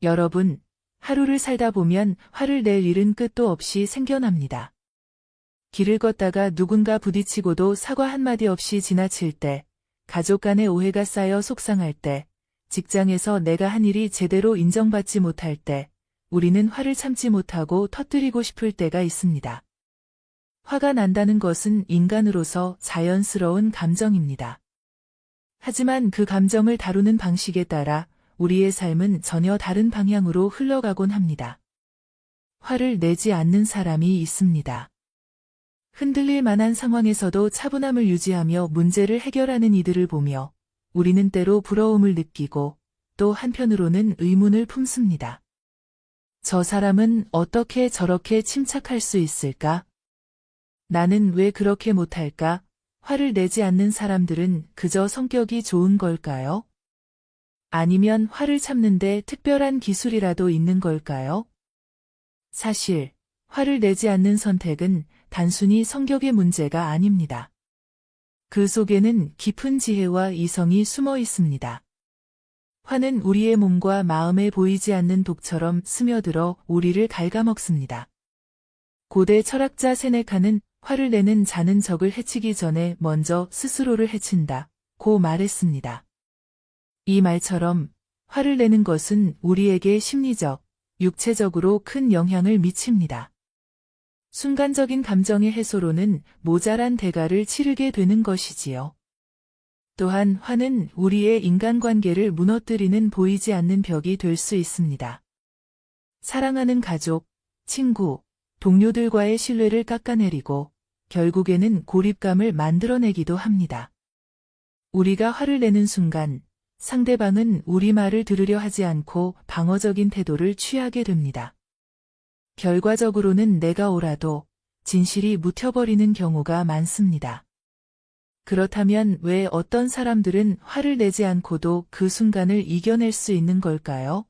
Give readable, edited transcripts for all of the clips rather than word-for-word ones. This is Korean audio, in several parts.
여러분, 하루를 살다 보면 화를 낼 일은 끝도 없이 생겨납니다. 길을 걷다가 누군가 부딪히고도 사과 한마디 없이 지나칠 때, 가족 간의 오해가 쌓여 속상할 때, 직장에서 내가 한 일이 제대로 인정받지 못할 때, 우리는 화를 참지 못하고 터뜨리고 싶을 때가 있습니다. 화가 난다는 것은 인간으로서 자연스러운 감정입니다. 하지만 그 감정을 다루는 방식에 따라 우리의 삶은 전혀 다른 방향으로 흘러가곤 합니다. 화를 내지 않는 사람이 있습니다. 흔들릴 만한 상황에서도 차분함을 유지하며 문제를 해결하는 이들을 보며 우리는 때로 부러움을 느끼고 또 한편으로는 의문을 품습니다. 저 사람은 어떻게 저렇게 침착할 수 있을까? 나는 왜 그렇게 못할까? 화를 내지 않는 사람들은 그저 성격이 좋은 걸까요? 아니면 화를 참는데 특별한 기술이라도 있는 걸까요? 사실, 화를 내지 않는 선택은 단순히 성격의 문제가 아닙니다. 그 속에는 깊은 지혜와 이성이 숨어 있습니다. 화는 우리의 몸과 마음에 보이지 않는 독처럼 스며들어 우리를 갉아먹습니다. 고대 철학자 세네카는 화를 내는 자는 적을 해치기 전에 먼저 스스로를 해친다 고 말했습니다. 이 말처럼 화를 내는 것은 우리에게 심리적, 육체적으로 큰 영향을 미칩니다. 순간적인 감정의 해소로는 모자란 대가를 치르게 되는 것이지요. 또한 화는 우리의 인간관계를 무너뜨리는 보이지 않는 벽이 될 수 있습니다. 사랑하는 가족, 친구, 동료들과의 신뢰를 깎아내리고 결국에는 고립감을 만들어내기도 합니다. 우리가 화를 내는 순간 상대방은 우리 말을 들으려 하지 않고 방어적인 태도를 취하게 됩니다. 결과적으로는 내가 옳아도 진실이 묻혀버리는 경우가 많습니다. 그렇다면 왜 어떤 사람들은 화를 내지 않고도 그 순간을 이겨낼 수 있는 걸까요?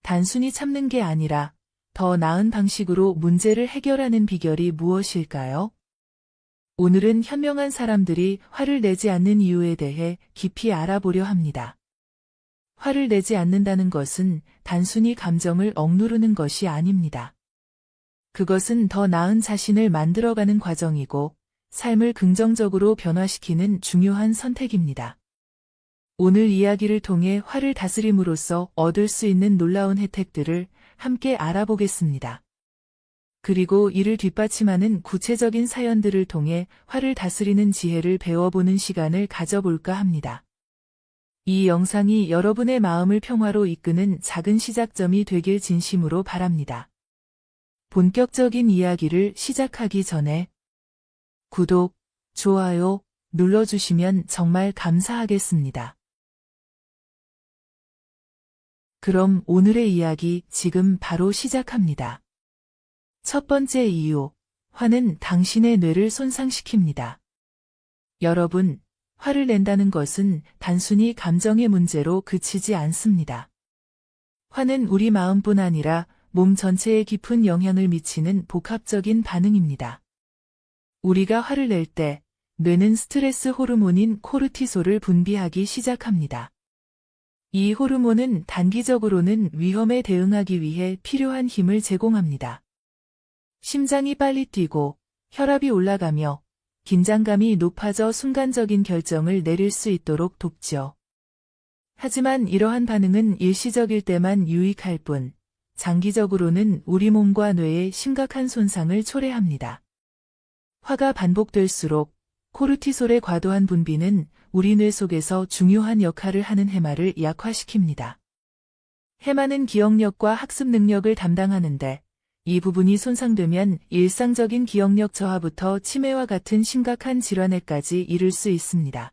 단순히 참는 게 아니라 더 나은 방식으로 문제를 해결하는 비결이 무엇일까요? 오늘은 현명한 사람들이 화를 내지 않는 이유에 대해 깊이 알아보려 합니다. 화를 내지 않는다는 것은 단순히 감정을 억누르는 것이 아닙니다. 그것은 더 나은 자신을 만들어가는 과정이고 삶을 긍정적으로 변화시키는 중요한 선택입니다. 오늘 이야기를 통해 화를 다스림으로써 얻을 수 있는 놀라운 혜택들을 함께 알아보겠습니다. 그리고 이를 뒷받침하는 구체적인 사연들을 통해 화를 다스리는 지혜를 배워보는 시간을 가져볼까 합니다. 이 영상이 여러분의 마음을 평화로 이끄는 작은 시작점이 되길 진심으로 바랍니다. 본격적인 이야기를 시작하기 전에 구독, 좋아요 눌러주시면 정말 감사하겠습니다. 그럼 오늘의 이야기 지금 바로 시작합니다. 첫 번째 이유, 화는 당신의 뇌를 손상시킵니다. 여러분, 화를 낸다는 것은 단순히 감정의 문제로 그치지 않습니다. 화는 우리 마음뿐 아니라 몸 전체에 깊은 영향을 미치는 복합적인 반응입니다. 우리가 화를 낼 때 뇌는 스트레스 호르몬인 코르티솔을 분비하기 시작합니다. 이 호르몬은 단기적으로는 위험에 대응하기 위해 필요한 힘을 제공합니다. 심장이 빨리 뛰고 혈압이 올라가며 긴장감이 높아져 순간적인 결정을 내릴 수 있도록 돕죠. 하지만 이러한 반응은 일시적일 때만 유익할 뿐, 장기적으로는 우리 몸과 뇌에 심각한 손상을 초래합니다. 화가 반복될수록 코르티솔의 과도한 분비는 우리 뇌 속에서 중요한 역할을 하는 해마를 약화시킵니다. 해마는 기억력과 학습 능력을 담당하는데 이 부분이 손상되면 일상적인 기억력 저하부터 치매와 같은 심각한 질환에까지 이를 수 있습니다.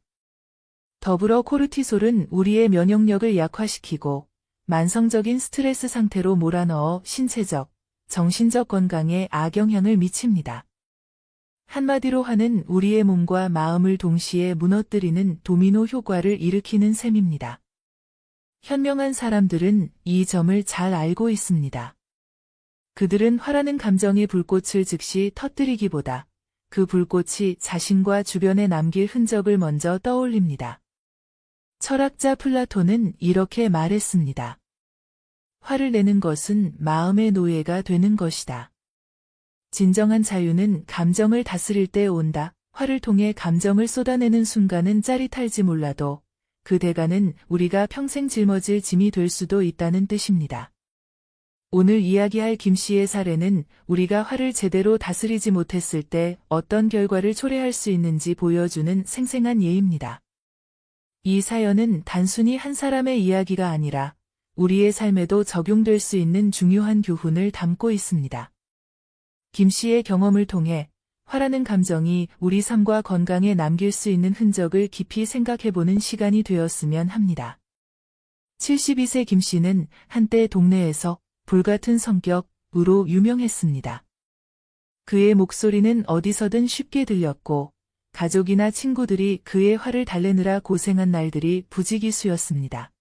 더불어 코르티솔은 우리의 면역력을 약화시키고 만성적인 스트레스 상태로 몰아넣어 신체적, 정신적 건강에 악영향을 미칩니다. 한마디로 화는 우리의 몸과 마음을 동시에 무너뜨리는 도미노 효과를 일으키는 셈입니다. 현명한 사람들은 이 점을 잘 알고 있습니다. 그들은 화라는 감정의 불꽃을 즉시 터뜨리기보다 그 불꽃이 자신과 주변에 남길 흔적을 먼저 떠올립니다. 철학자 플라톤은 이렇게 말했습니다. 화를 내는 것은 마음의 노예가 되는 것이다. 진정한 자유는 감정을 다스릴 때 온다. 화를 통해 감정을 쏟아내는 순간은 짜릿할지 몰라도 그 대가는 우리가 평생 짊어질 짐이 될 수도 있다는 뜻입니다. 오늘 이야기할 김 씨의 사례는 우리가 화를 제대로 다스리지 못했을 때 어떤 결과를 초래할 수 있는지 보여주는 생생한 예입니다. 이 사연은 단순히 한 사람의 이야기가 아니라 우리의 삶에도 적용될 수 있는 중요한 교훈을 담고 있습니다. 김 씨의 경험을 통해 화라는 감정이 우리 삶과 건강에 남길 수 있는 흔적을 깊이 생각해보는 시간이 되었으면 합니다. 72세 김 씨는 한때 동네에서 불같은 성격으로 유명했습니다. 그의 목소리는 어디서든 쉽게 들렸고 가족이나 친구들이 그의 화를 달래느라 고생한 날들이 부지기수였습니다.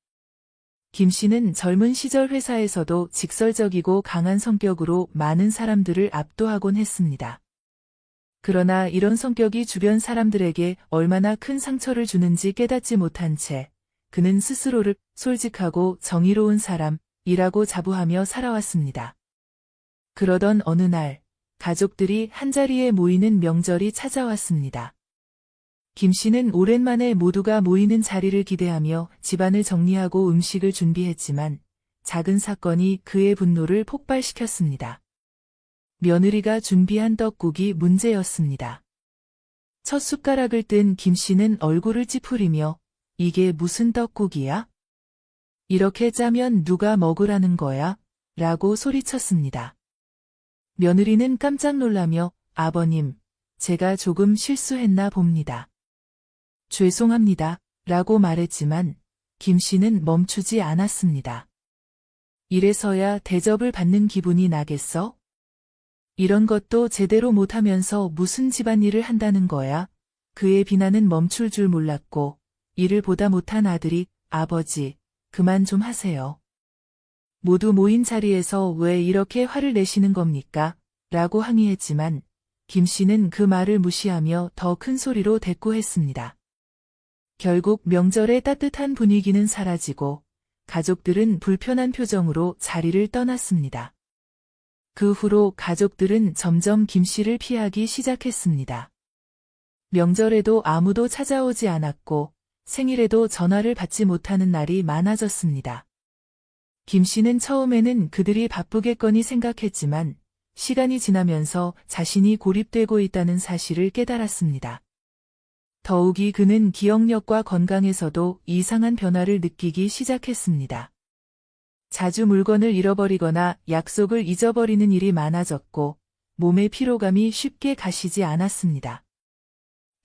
김 씨는 젊은 시절 회사에서도 직설적이고 강한 성격으로 많은 사람들을 압도하곤 했습니다. 그러나 이런 성격이 주변 사람들에게 얼마나 큰 상처를 주는지 깨닫지 못한 채 그는 스스로를 솔직하고 정의로운 사람이라고 자부하며 살아왔습니다. 그러던 어느 날 가족들이 한자리에 모이는 명절이 찾아왔습니다. 김 씨는 오랜만에 모두가 모이는 자리를 기대하며 집안을 정리하고 음식을 준비했지만 작은 사건이 그의 분노를 폭발시켰습니다. 며느리가 준비한 떡국이 문제였습니다. 첫 숟가락을 뜬 김 씨는 얼굴을 찌푸리며 이게 무슨 떡국이야? 이렇게 짜면 누가 먹으라는 거야? 라고 소리쳤습니다. 며느리는 깜짝 놀라며 아버님, 제가 조금 실수했나 봅니다. 죄송합니다. 라고 말했지만 김 씨는 멈추지 않았습니다. 이래서야 대접을 받는 기분이 나겠어? 이런 것도 제대로 못하면서 무슨 집안일을 한다는 거야? 그의 비난은 멈출 줄 몰랐고 이를 보다 못한 아들이 아버지, 그만 좀 하세요. 모두 모인 자리에서 왜 이렇게 화를 내시는 겁니까? 라고 항의했지만 김 씨는 그 말을 무시하며 더 큰 소리로 대꾸했습니다. 결국 명절의 따뜻한 분위기는 사라지고 가족들은 불편한 표정으로 자리를 떠났습니다. 그 후로 가족들은 점점 김 씨를 피하기 시작했습니다. 명절에도 아무도 찾아오지 않았고 생일에도 전화를 받지 못하는 날이 많아졌습니다. 김 씨는 처음에는 그들이 바쁘겠거니 생각했지만 시간이 지나면서 자신이 고립되고 있다는 사실을 깨달았습니다. 더욱이 그는 기억력과 건강에서도 이상한 변화를 느끼기 시작했습니다. 자주 물건을 잃어버리거나 약속을 잊어버리는 일이 많아졌고 몸의 피로감이 쉽게 가시지 않았습니다.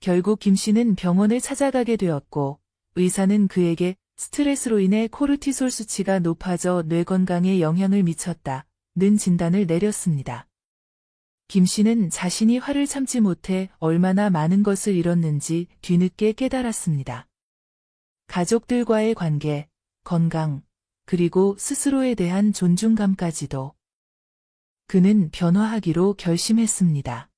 결국 김 씨는 병원을 찾아가게 되었고 의사는 그에게 스트레스로 인해 코르티솔 수치가 높아져 뇌 건강에 영향을 미쳤다는 진단을 내렸습니다. 김 씨는 자신이 화를 참지 못해 얼마나 많은 것을 잃었는지 뒤늦게 깨달았습니다. 가족들과의 관계, 건강, 그리고 스스로에 대한 존중감까지도. 그는 변화하기로 결심했습니다.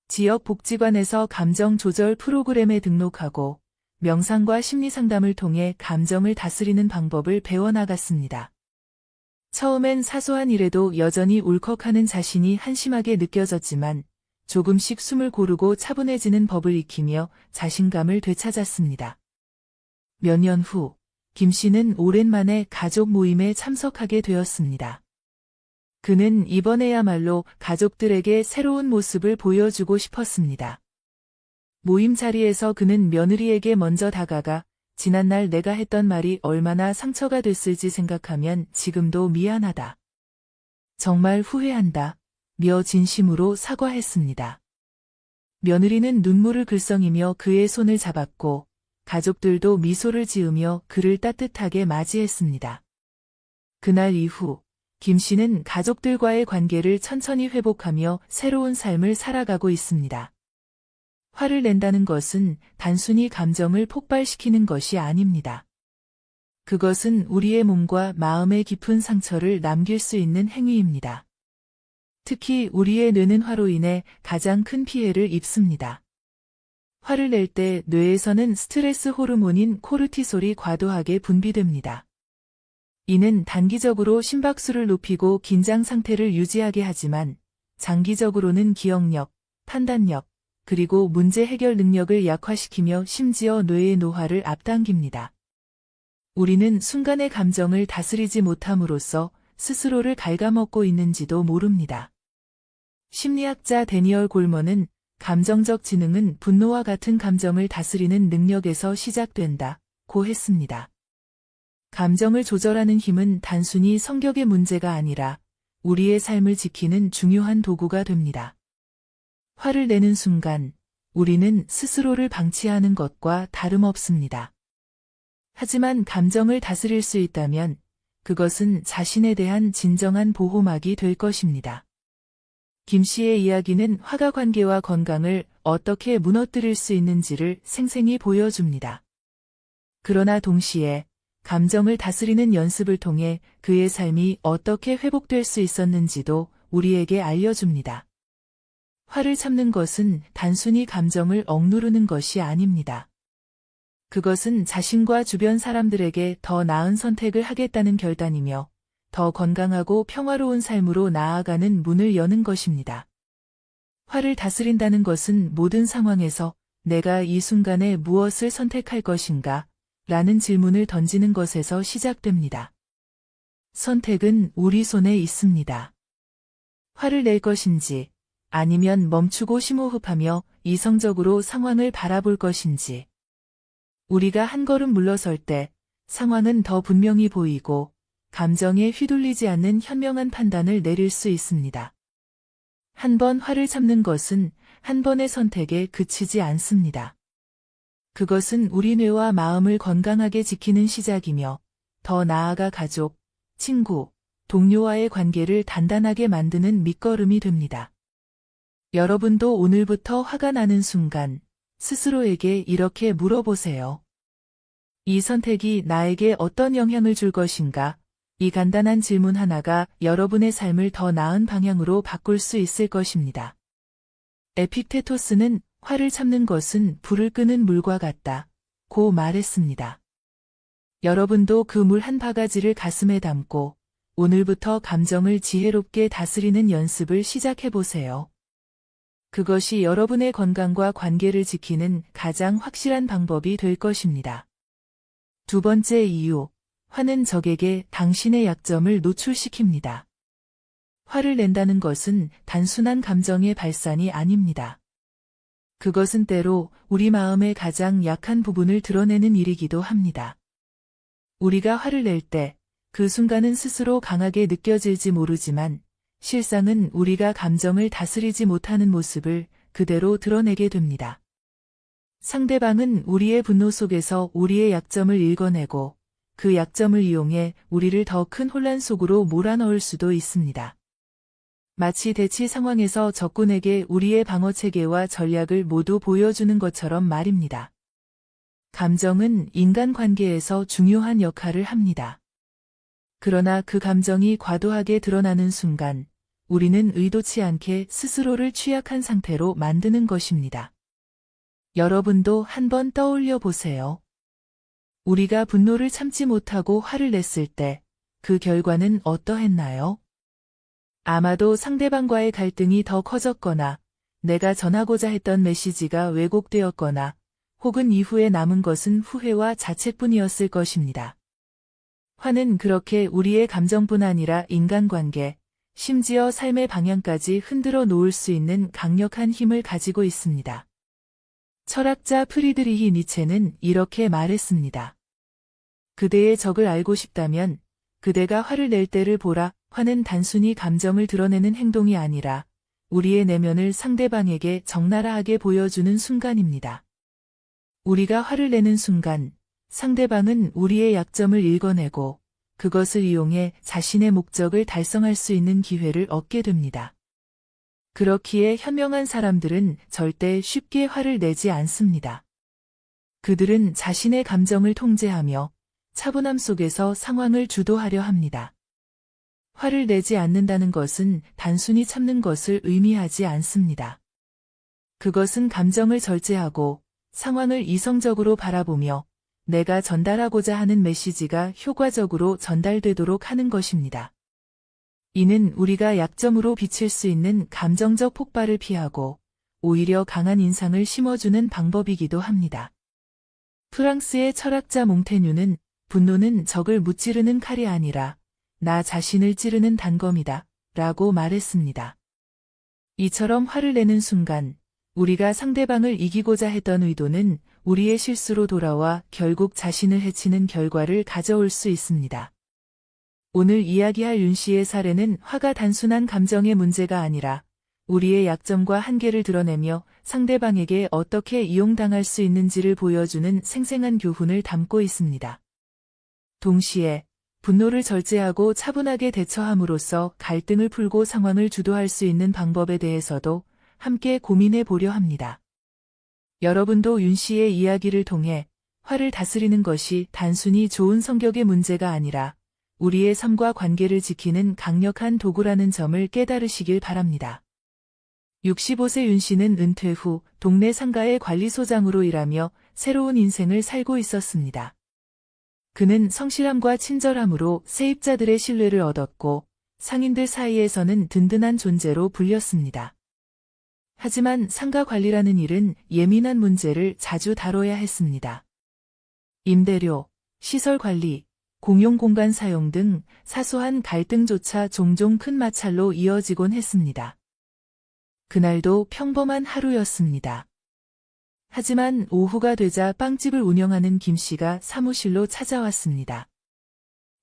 지역 복지관에서 감정 조절 프로그램에 등록하고 명상과 심리 상담을 통해 감정을 다스리는 방법을 배워나갔습니다. 처음엔 사소한 일에도 여전히 울컥하는 자신이 한심하게 느껴졌지만 조금씩 숨을 고르고 차분해지는 법을 익히며 자신감을 되찾았습니다. 몇 년 후, 김 씨는 오랜만에 가족 모임에 참석하게 되었습니다. 그는 이번에야말로 가족들에게 새로운 모습을 보여주고 싶었습니다. 모임 자리에서 그는 며느리에게 먼저 다가가 지난날 내가 했던 말이 얼마나 상처가 됐을지 생각하면 지금도 미안하다. 정말 후회한다. 며 진심으로 사과했습니다. 며느리는 눈물을 글썽이며 그의 손을 잡았고 가족들도 미소를 지으며 그를 따뜻하게 맞이했습니다. 그날 이후 김 씨는 가족들과의 관계를 천천히 회복하며 새로운 삶을 살아가고 있습니다. 화를 낸다는 것은 단순히 감정을 폭발시키는 것이 아닙니다. 그것은 우리의 몸과 마음의 깊은 상처를 남길 수 있는 행위입니다. 특히 우리의 뇌는 화로 인해 가장 큰 피해를 입습니다. 화를 낼 때 뇌에서는 스트레스 호르몬인 코르티솔이 과도하게 분비됩니다. 이는 단기적으로 심박수를 높이고 긴장 상태를 유지하게 하지만 장기적으로는 기억력, 판단력, 그리고 문제 해결 능력을 약화시키며 심지어 뇌의 노화를 앞당깁니다. 우리는 순간의 감정을 다스리지 못함으로써 스스로를 갉아먹고 있는지도 모릅니다. 심리학자 데니얼 골먼은 감정적 지능은 분노와 같은 감정을 다스리는 능력에서 시작된다고 했습니다. 감정을 조절하는 힘은 단순히 성격의 문제가 아니라 우리의 삶을 지키는 중요한 도구가 됩니다. 화를 내는 순간 우리는 스스로를 방치하는 것과 다름없습니다. 하지만 감정을 다스릴 수 있다면 그것은 자신에 대한 진정한 보호막이 될 것입니다. 김 씨의 이야기는 화가 관계와 건강을 어떻게 무너뜨릴 수 있는지를 생생히 보여줍니다. 그러나 동시에 감정을 다스리는 연습을 통해 그의 삶이 어떻게 회복될 수 있었는지도 우리에게 알려줍니다. 화를 참는 것은 단순히 감정을 억누르는 것이 아닙니다. 그것은 자신과 주변 사람들에게 더 나은 선택을 하겠다는 결단이며 더 건강하고 평화로운 삶으로 나아가는 문을 여는 것입니다. 화를 다스린다는 것은 모든 상황에서 내가 이 순간에 무엇을 선택할 것인가? 라는 질문을 던지는 것에서 시작됩니다. 선택은 우리 손에 있습니다. 화를 낼 것인지 아니면 멈추고 심호흡하며 이성적으로 상황을 바라볼 것인지. 우리가 한 걸음 물러설 때 상황은 더 분명히 보이고 감정에 휘둘리지 않는 현명한 판단을 내릴 수 있습니다. 한 번 화를 참는 것은 한 번의 선택에 그치지 않습니다. 그것은 우리 뇌와 마음을 건강하게 지키는 시작이며 더 나아가 가족, 친구, 동료와의 관계를 단단하게 만드는 밑거름이 됩니다. 여러분도 오늘부터 화가 나는 순간 스스로에게 이렇게 물어보세요. 이 선택이 나에게 어떤 영향을 줄 것인가? 이 간단한 질문 하나가 여러분의 삶을 더 나은 방향으로 바꿀 수 있을 것입니다. 에픽테토스는 화를 참는 것은 불을 끄는 물과 같다. 고 말했습니다. 여러분도 그 물 한 바가지를 가슴에 담고 오늘부터 감정을 지혜롭게 다스리는 연습을 시작해보세요. 그것이 여러분의 건강과 관계를 지키는 가장 확실한 방법이 될 것입니다. 두 번째 이유, 화는 적에게 당신의 약점을 노출시킵니다. 화를 낸다는 것은 단순한 감정의 발산이 아닙니다. 그것은 때로 우리 마음의 가장 약한 부분을 드러내는 일이기도 합니다. 우리가 화를 낼 때 그 순간은 스스로 강하게 느껴질지 모르지만 실상은 우리가 감정을 다스리지 못하는 모습을 그대로 드러내게 됩니다. 상대방은 우리의 분노 속에서 우리의 약점을 읽어내고 그 약점을 이용해 우리를 더 큰 혼란 속으로 몰아넣을 수도 있습니다. 마치 대치 상황에서 적군에게 우리의 방어체계와 전략을 모두 보여주는 것처럼 말입니다. 감정은 인간관계에서 중요한 역할을 합니다. 그러나 그 감정이 과도하게 드러나는 순간 우리는 의도치 않게 스스로를 취약한 상태로 만드는 것입니다. 여러분도 한번 떠올려 보세요. 우리가 분노를 참지 못하고 화를 냈을 때 그 결과는 어떠했나요? 아마도 상대방과의 갈등이 더 커졌거나 내가 전하고자 했던 메시지가 왜곡되었거나 혹은 이후에 남은 것은 후회와 자책뿐이었을 것입니다. 화는 그렇게 우리의 감정뿐 아니라 인간관계, 심지어 삶의 방향까지 흔들어 놓을 수 있는 강력한 힘을 가지고 있습니다. 철학자 프리드리히 니체는 이렇게 말했습니다. 그대의 적을 알고 싶다면 그대가 화를 낼 때를 보라. 화는 단순히 감정을 드러내는 행동이 아니라 우리의 내면을 상대방에게 적나라하게 보여주는 순간입니다. 우리가 화를 내는 순간 상대방은 우리의 약점을 읽어내고 그것을 이용해 자신의 목적을 달성할 수 있는 기회를 얻게 됩니다. 그렇기에 현명한 사람들은 절대 쉽게 화를 내지 않습니다. 그들은 자신의 감정을 통제하며 차분함 속에서 상황을 주도하려 합니다. 화를 내지 않는다는 것은 단순히 참는 것을 의미하지 않습니다. 그것은 감정을 절제하고 상황을 이성적으로 바라보며 내가 전달하고자 하는 메시지가 효과적으로 전달되도록 하는 것입니다. 이는 우리가 약점으로 비칠 수 있는 감정적 폭발을 피하고 오히려 강한 인상을 심어주는 방법이기도 합니다. 프랑스의 철학자 몽테뉴는 분노는 적을 무찌르는 칼이 아니라 나 자신을 찌르는 단검이다 라고 말했습니다. 이처럼 화를 내는 순간 우리가 상대방을 이기고자 했던 의도는 우리의 실수로 돌아와 결국 자신을 해치는 결과를 가져올 수 있습니다. 오늘 이야기할 윤 씨의 사례는 화가 단순한 감정의 문제가 아니라 우리의 약점과 한계를 드러내며 상대방에게 어떻게 이용당할 수 있는지를 보여주는 생생한 교훈을 담고 있습니다. 동시에 분노를 절제하고 차분하게 대처함으로써 갈등을 풀고 상황을 주도할 수 있는 방법에 대해서도 함께 고민해 보려 합니다. 여러분도 윤 씨의 이야기를 통해 화를 다스리는 것이 단순히 좋은 성격의 문제가 아니라 우리의 삶과 관계를 지키는 강력한 도구라는 점을 깨달으시길 바랍니다. 65세 윤 씨는 은퇴 후 동네 상가의 관리소장으로 일하며 새로운 인생을 살고 있었습니다. 그는 성실함과 친절함으로 세입자들의 신뢰를 얻었고 상인들 사이에서는 든든한 존재로 불렸습니다. 하지만 상가 관리라는 일은 예민한 문제를 자주 다뤄야 했습니다. 임대료, 시설 관리, 공용 공간 사용 등 사소한 갈등조차 종종 큰 마찰로 이어지곤 했습니다. 그날도 평범한 하루였습니다. 하지만 오후가 되자 빵집을 운영하는 김 씨가 사무실로 찾아왔습니다.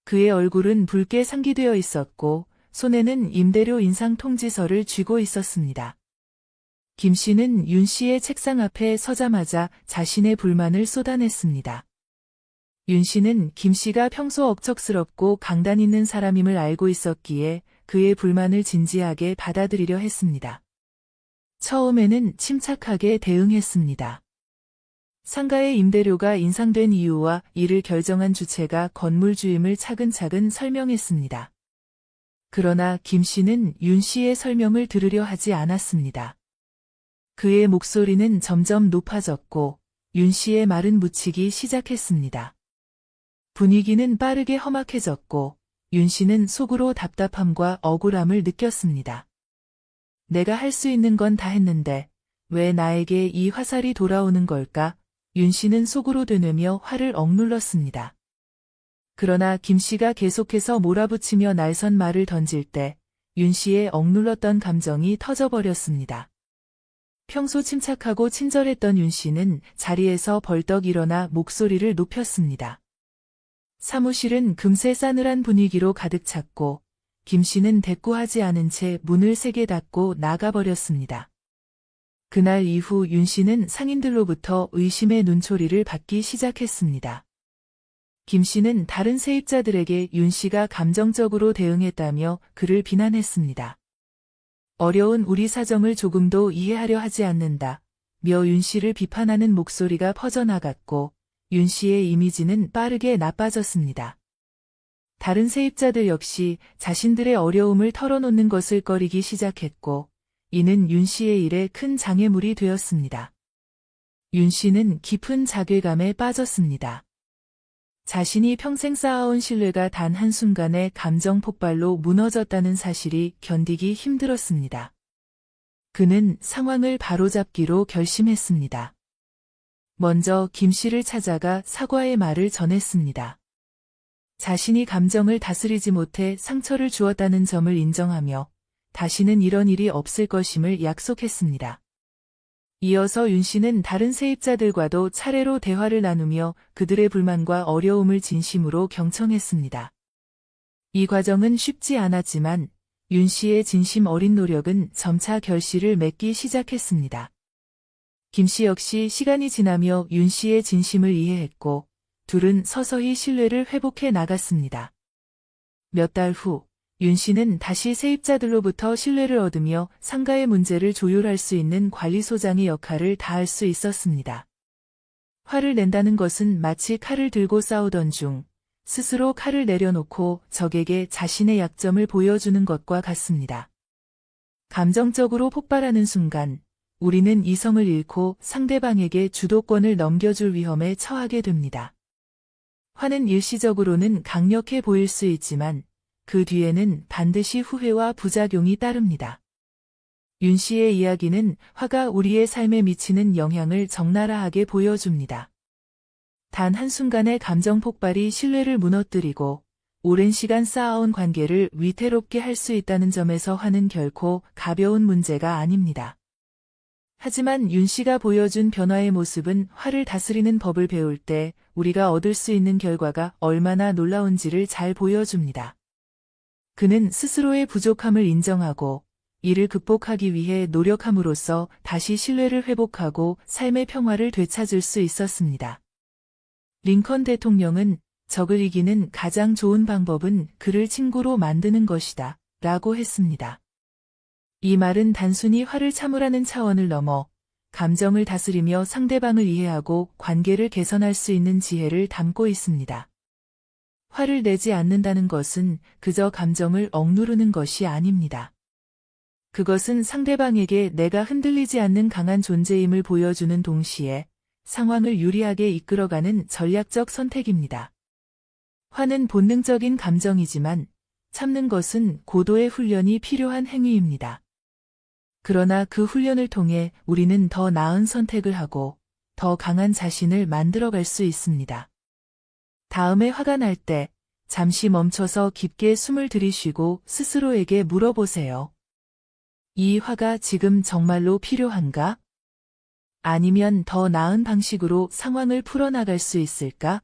그의 얼굴은 붉게 상기되어 있었고 손에는 임대료 인상 통지서를 쥐고 있었습니다. 김 씨는 윤 씨의 책상 앞에 서자마자 자신의 불만을 쏟아냈습니다. 윤 씨는 김 씨가 평소 억척스럽고 강단 있는 사람임을 알고 있었기에 그의 불만을 진지하게 받아들이려 했습니다. 처음에는 침착하게 대응했습니다. 상가의 임대료가 인상된 이유와 이를 결정한 주체가 건물 주임을 차근차근 설명했습니다. 그러나 김 씨는 윤 씨의 설명을 들으려 하지 않았습니다. 그의 목소리는 점점 높아졌고 윤 씨의 말은 묻히기 시작했습니다. 분위기는 빠르게 험악해졌고 윤 씨는 속으로 답답함과 억울함을 느꼈습니다. 내가 할 수 있는 건 다 했는데 왜 나에게 이 화살이 돌아오는 걸까? 윤 씨는 속으로 되뇌며 화를 억눌렀습니다. 그러나 김 씨가 계속해서 몰아붙이며 날선 말을 던질 때 윤 씨의 억눌렀던 감정이 터져버렸습니다. 평소 침착하고 친절했던 윤 씨는 자리에서 벌떡 일어나 목소리를 높였습니다. 사무실은 금세 싸늘한 분위기로 가득 찼고 김 씨는 대꾸하지 않은 채 문을 세게 닫고 나가버렸습니다. 그날 이후 윤 씨는 상인들로부터 의심의 눈초리를 받기 시작했습니다. 김 씨는 다른 세입자들에게 윤 씨가 감정적으로 대응했다며 그를 비난했습니다. 어려운 우리 사정을 조금도 이해하려 하지 않는다. 며 윤 씨를 비판하는 목소리가 퍼져나갔고 윤 씨의 이미지는 빠르게 나빠졌습니다. 다른 세입자들 역시 자신들의 어려움을 털어놓는 것을 꺼리기 시작했고 이는 윤 씨의 일에 큰 장애물이 되었습니다. 윤 씨는 깊은 자괴감에 빠졌습니다. 자신이 평생 쌓아온 신뢰가 단 한순간에 감정 폭발로 무너졌다는 사실이 견디기 힘들었습니다. 그는 상황을 바로잡기로 결심했습니다. 먼저 김 씨를 찾아가 사과의 말을 전했습니다. 자신이 감정을 다스리지 못해 상처를 주었다는 점을 인정하며 다시는 이런 일이 없을 것임을 약속했습니다. 이어서 윤 씨는 다른 세입자들과도 차례로 대화를 나누며 그들의 불만과 어려움을 진심으로 경청했습니다. 이 과정은 쉽지 않았지만 윤 씨의 진심 어린 노력은 점차 결실을 맺기 시작했습니다. 김 씨 역시 시간이 지나며 윤 씨의 진심을 이해했고 둘은 서서히 신뢰를 회복해 나갔습니다. 몇 달 후 윤 씨는 다시 세입자들로부터 신뢰를 얻으며 상가의 문제를 조율할 수 있는 관리소장의 역할을 다할 수 있었습니다. 화를 낸다는 것은 마치 칼을 들고 싸우던 중 스스로 칼을 내려놓고 적에게 자신의 약점을 보여주는 것과 같습니다. 감정적으로 폭발하는 순간 우리는 이성을 잃고 상대방에게 주도권을 넘겨줄 위험에 처하게 됩니다. 화는 일시적으로는 강력해 보일 수 있지만 그 뒤에는 반드시 후회와 부작용이 따릅니다. 윤 씨의 이야기는 화가 우리의 삶에 미치는 영향을 적나라하게 보여줍니다. 단 한순간의 감정 폭발이 신뢰를 무너뜨리고 오랜 시간 쌓아온 관계를 위태롭게 할 수 있다는 점에서 화는 결코 가벼운 문제가 아닙니다. 하지만 윤 씨가 보여준 변화의 모습은 화를 다스리는 법을 배울 때 우리가 얻을 수 있는 결과가 얼마나 놀라운지를 잘 보여줍니다. 그는 스스로의 부족함을 인정하고 이를 극복하기 위해 노력함으로써 다시 신뢰를 회복하고 삶의 평화를 되찾을 수 있었습니다. 링컨 대통령은 적을 이기는 가장 좋은 방법은 그를 친구로 만드는 것이다 라고 했습니다. 이 말은 단순히 화를 참으라는 차원을 넘어 감정을 다스리며 상대방을 이해하고 관계를 개선할 수 있는 지혜를 담고 있습니다. 화를 내지 않는다는 것은 그저 감정을 억누르는 것이 아닙니다. 그것은 상대방에게 내가 흔들리지 않는 강한 존재임을 보여주는 동시에 상황을 유리하게 이끌어가는 전략적 선택입니다. 화는 본능적인 감정이지만 참는 것은 고도의 훈련이 필요한 행위입니다. 그러나 그 훈련을 통해 우리는 더 나은 선택을 하고 더 강한 자신을 만들어갈 수 있습니다. 다음에 화가 날 때 잠시 멈춰서 깊게 숨을 들이쉬고 스스로에게 물어보세요. 이 화가 지금 정말로 필요한가? 아니면 더 나은 방식으로 상황을 풀어나갈 수 있을까?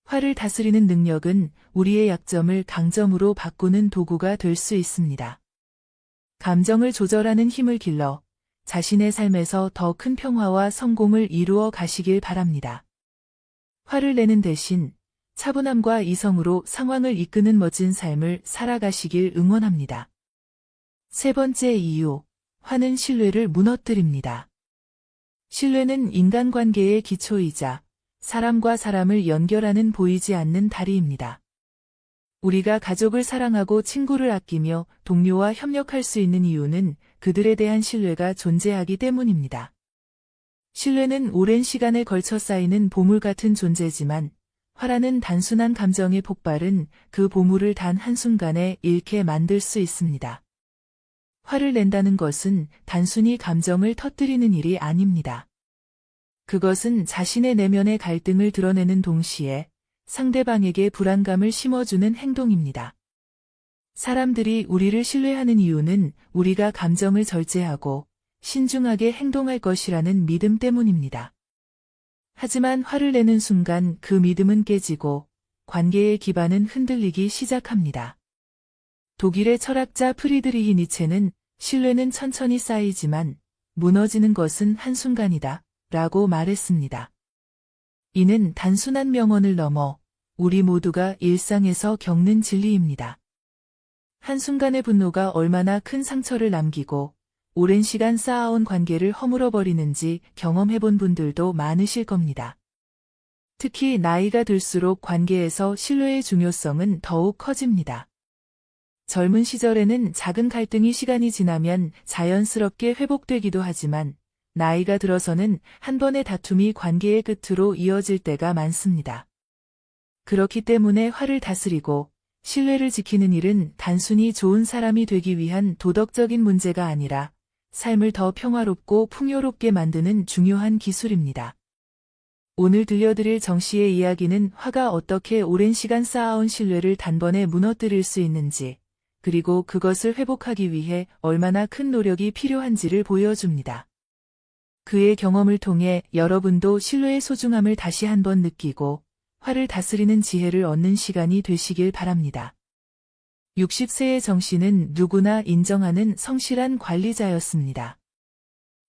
화를 다스리는 능력은 우리의 약점을 강점으로 바꾸는 도구가 될 수 있습니다. 감정을 조절하는 힘을 길러 자신의 삶에서 더 큰 평화와 성공을 이루어 가시길 바랍니다. 화를 내는 대신 차분함과 이성으로 상황을 이끄는 멋진 삶을 살아가시길 응원합니다. 세 번째 이유, 화는 신뢰를 무너뜨립니다. 신뢰는 인간관계의 기초이자 사람과 사람을 연결하는 보이지 않는 다리입니다. 우리가 가족을 사랑하고 친구를 아끼며 동료와 협력할 수 있는 이유는 그들에 대한 신뢰가 존재하기 때문입니다. 신뢰는 오랜 시간에 걸쳐 쌓이는 보물 같은 존재지만 화라는 단순한 감정의 폭발은 그 보물을 단 한순간에 잃게 만들 수 있습니다. 화를 낸다는 것은 단순히 감정을 터뜨리는 일이 아닙니다. 그것은 자신의 내면의 갈등을 드러내는 동시에 상대방에게 불안감을 심어주는 행동입니다. 사람들이 우리를 신뢰하는 이유는 우리가 감정을 절제하고 신중하게 행동할 것이라는 믿음 때문입니다. 하지만 화를 내는 순간 그 믿음은 깨지고 관계의 기반은 흔들리기 시작합니다. 독일의 철학자 프리드리히 니체는 신뢰는 천천히 쌓이지만 무너지는 것은 한순간이다 라고 말했습니다. 이는 단순한 명언을 넘어 우리 모두가 일상에서 겪는 진리입니다. 한순간의 분노가 얼마나 큰 상처를 남기고 오랜 시간 쌓아온 관계를 허물어버리는지 경험해본 분들도 많으실 겁니다. 특히 나이가 들수록 관계에서 신뢰의 중요성은 더욱 커집니다. 젊은 시절에는 작은 갈등이 시간이 지나면 자연스럽게 회복되기도 하지만 나이가 들어서는 한 번의 다툼이 관계의 끝으로 이어질 때가 많습니다. 그렇기 때문에 화를 다스리고 신뢰를 지키는 일은 단순히 좋은 사람이 되기 위한 도덕적인 문제가 아니라 삶을 더 평화롭고 풍요롭게 만드는 중요한 기술입니다. 오늘 들려드릴 정 씨의 이야기는 화가 어떻게 오랜 시간 쌓아온 신뢰를 단번에 무너뜨릴 수 있는지, 그리고 그것을 회복하기 위해 얼마나 큰 노력이 필요한지를 보여줍니다. 그의 경험을 통해 여러분도 신뢰의 소중함을 다시 한번 느끼고 화를 다스리는 지혜를 얻는 시간이 되시길 바랍니다. 60세의 정 씨는 누구나 인정하는 성실한 관리자였습니다.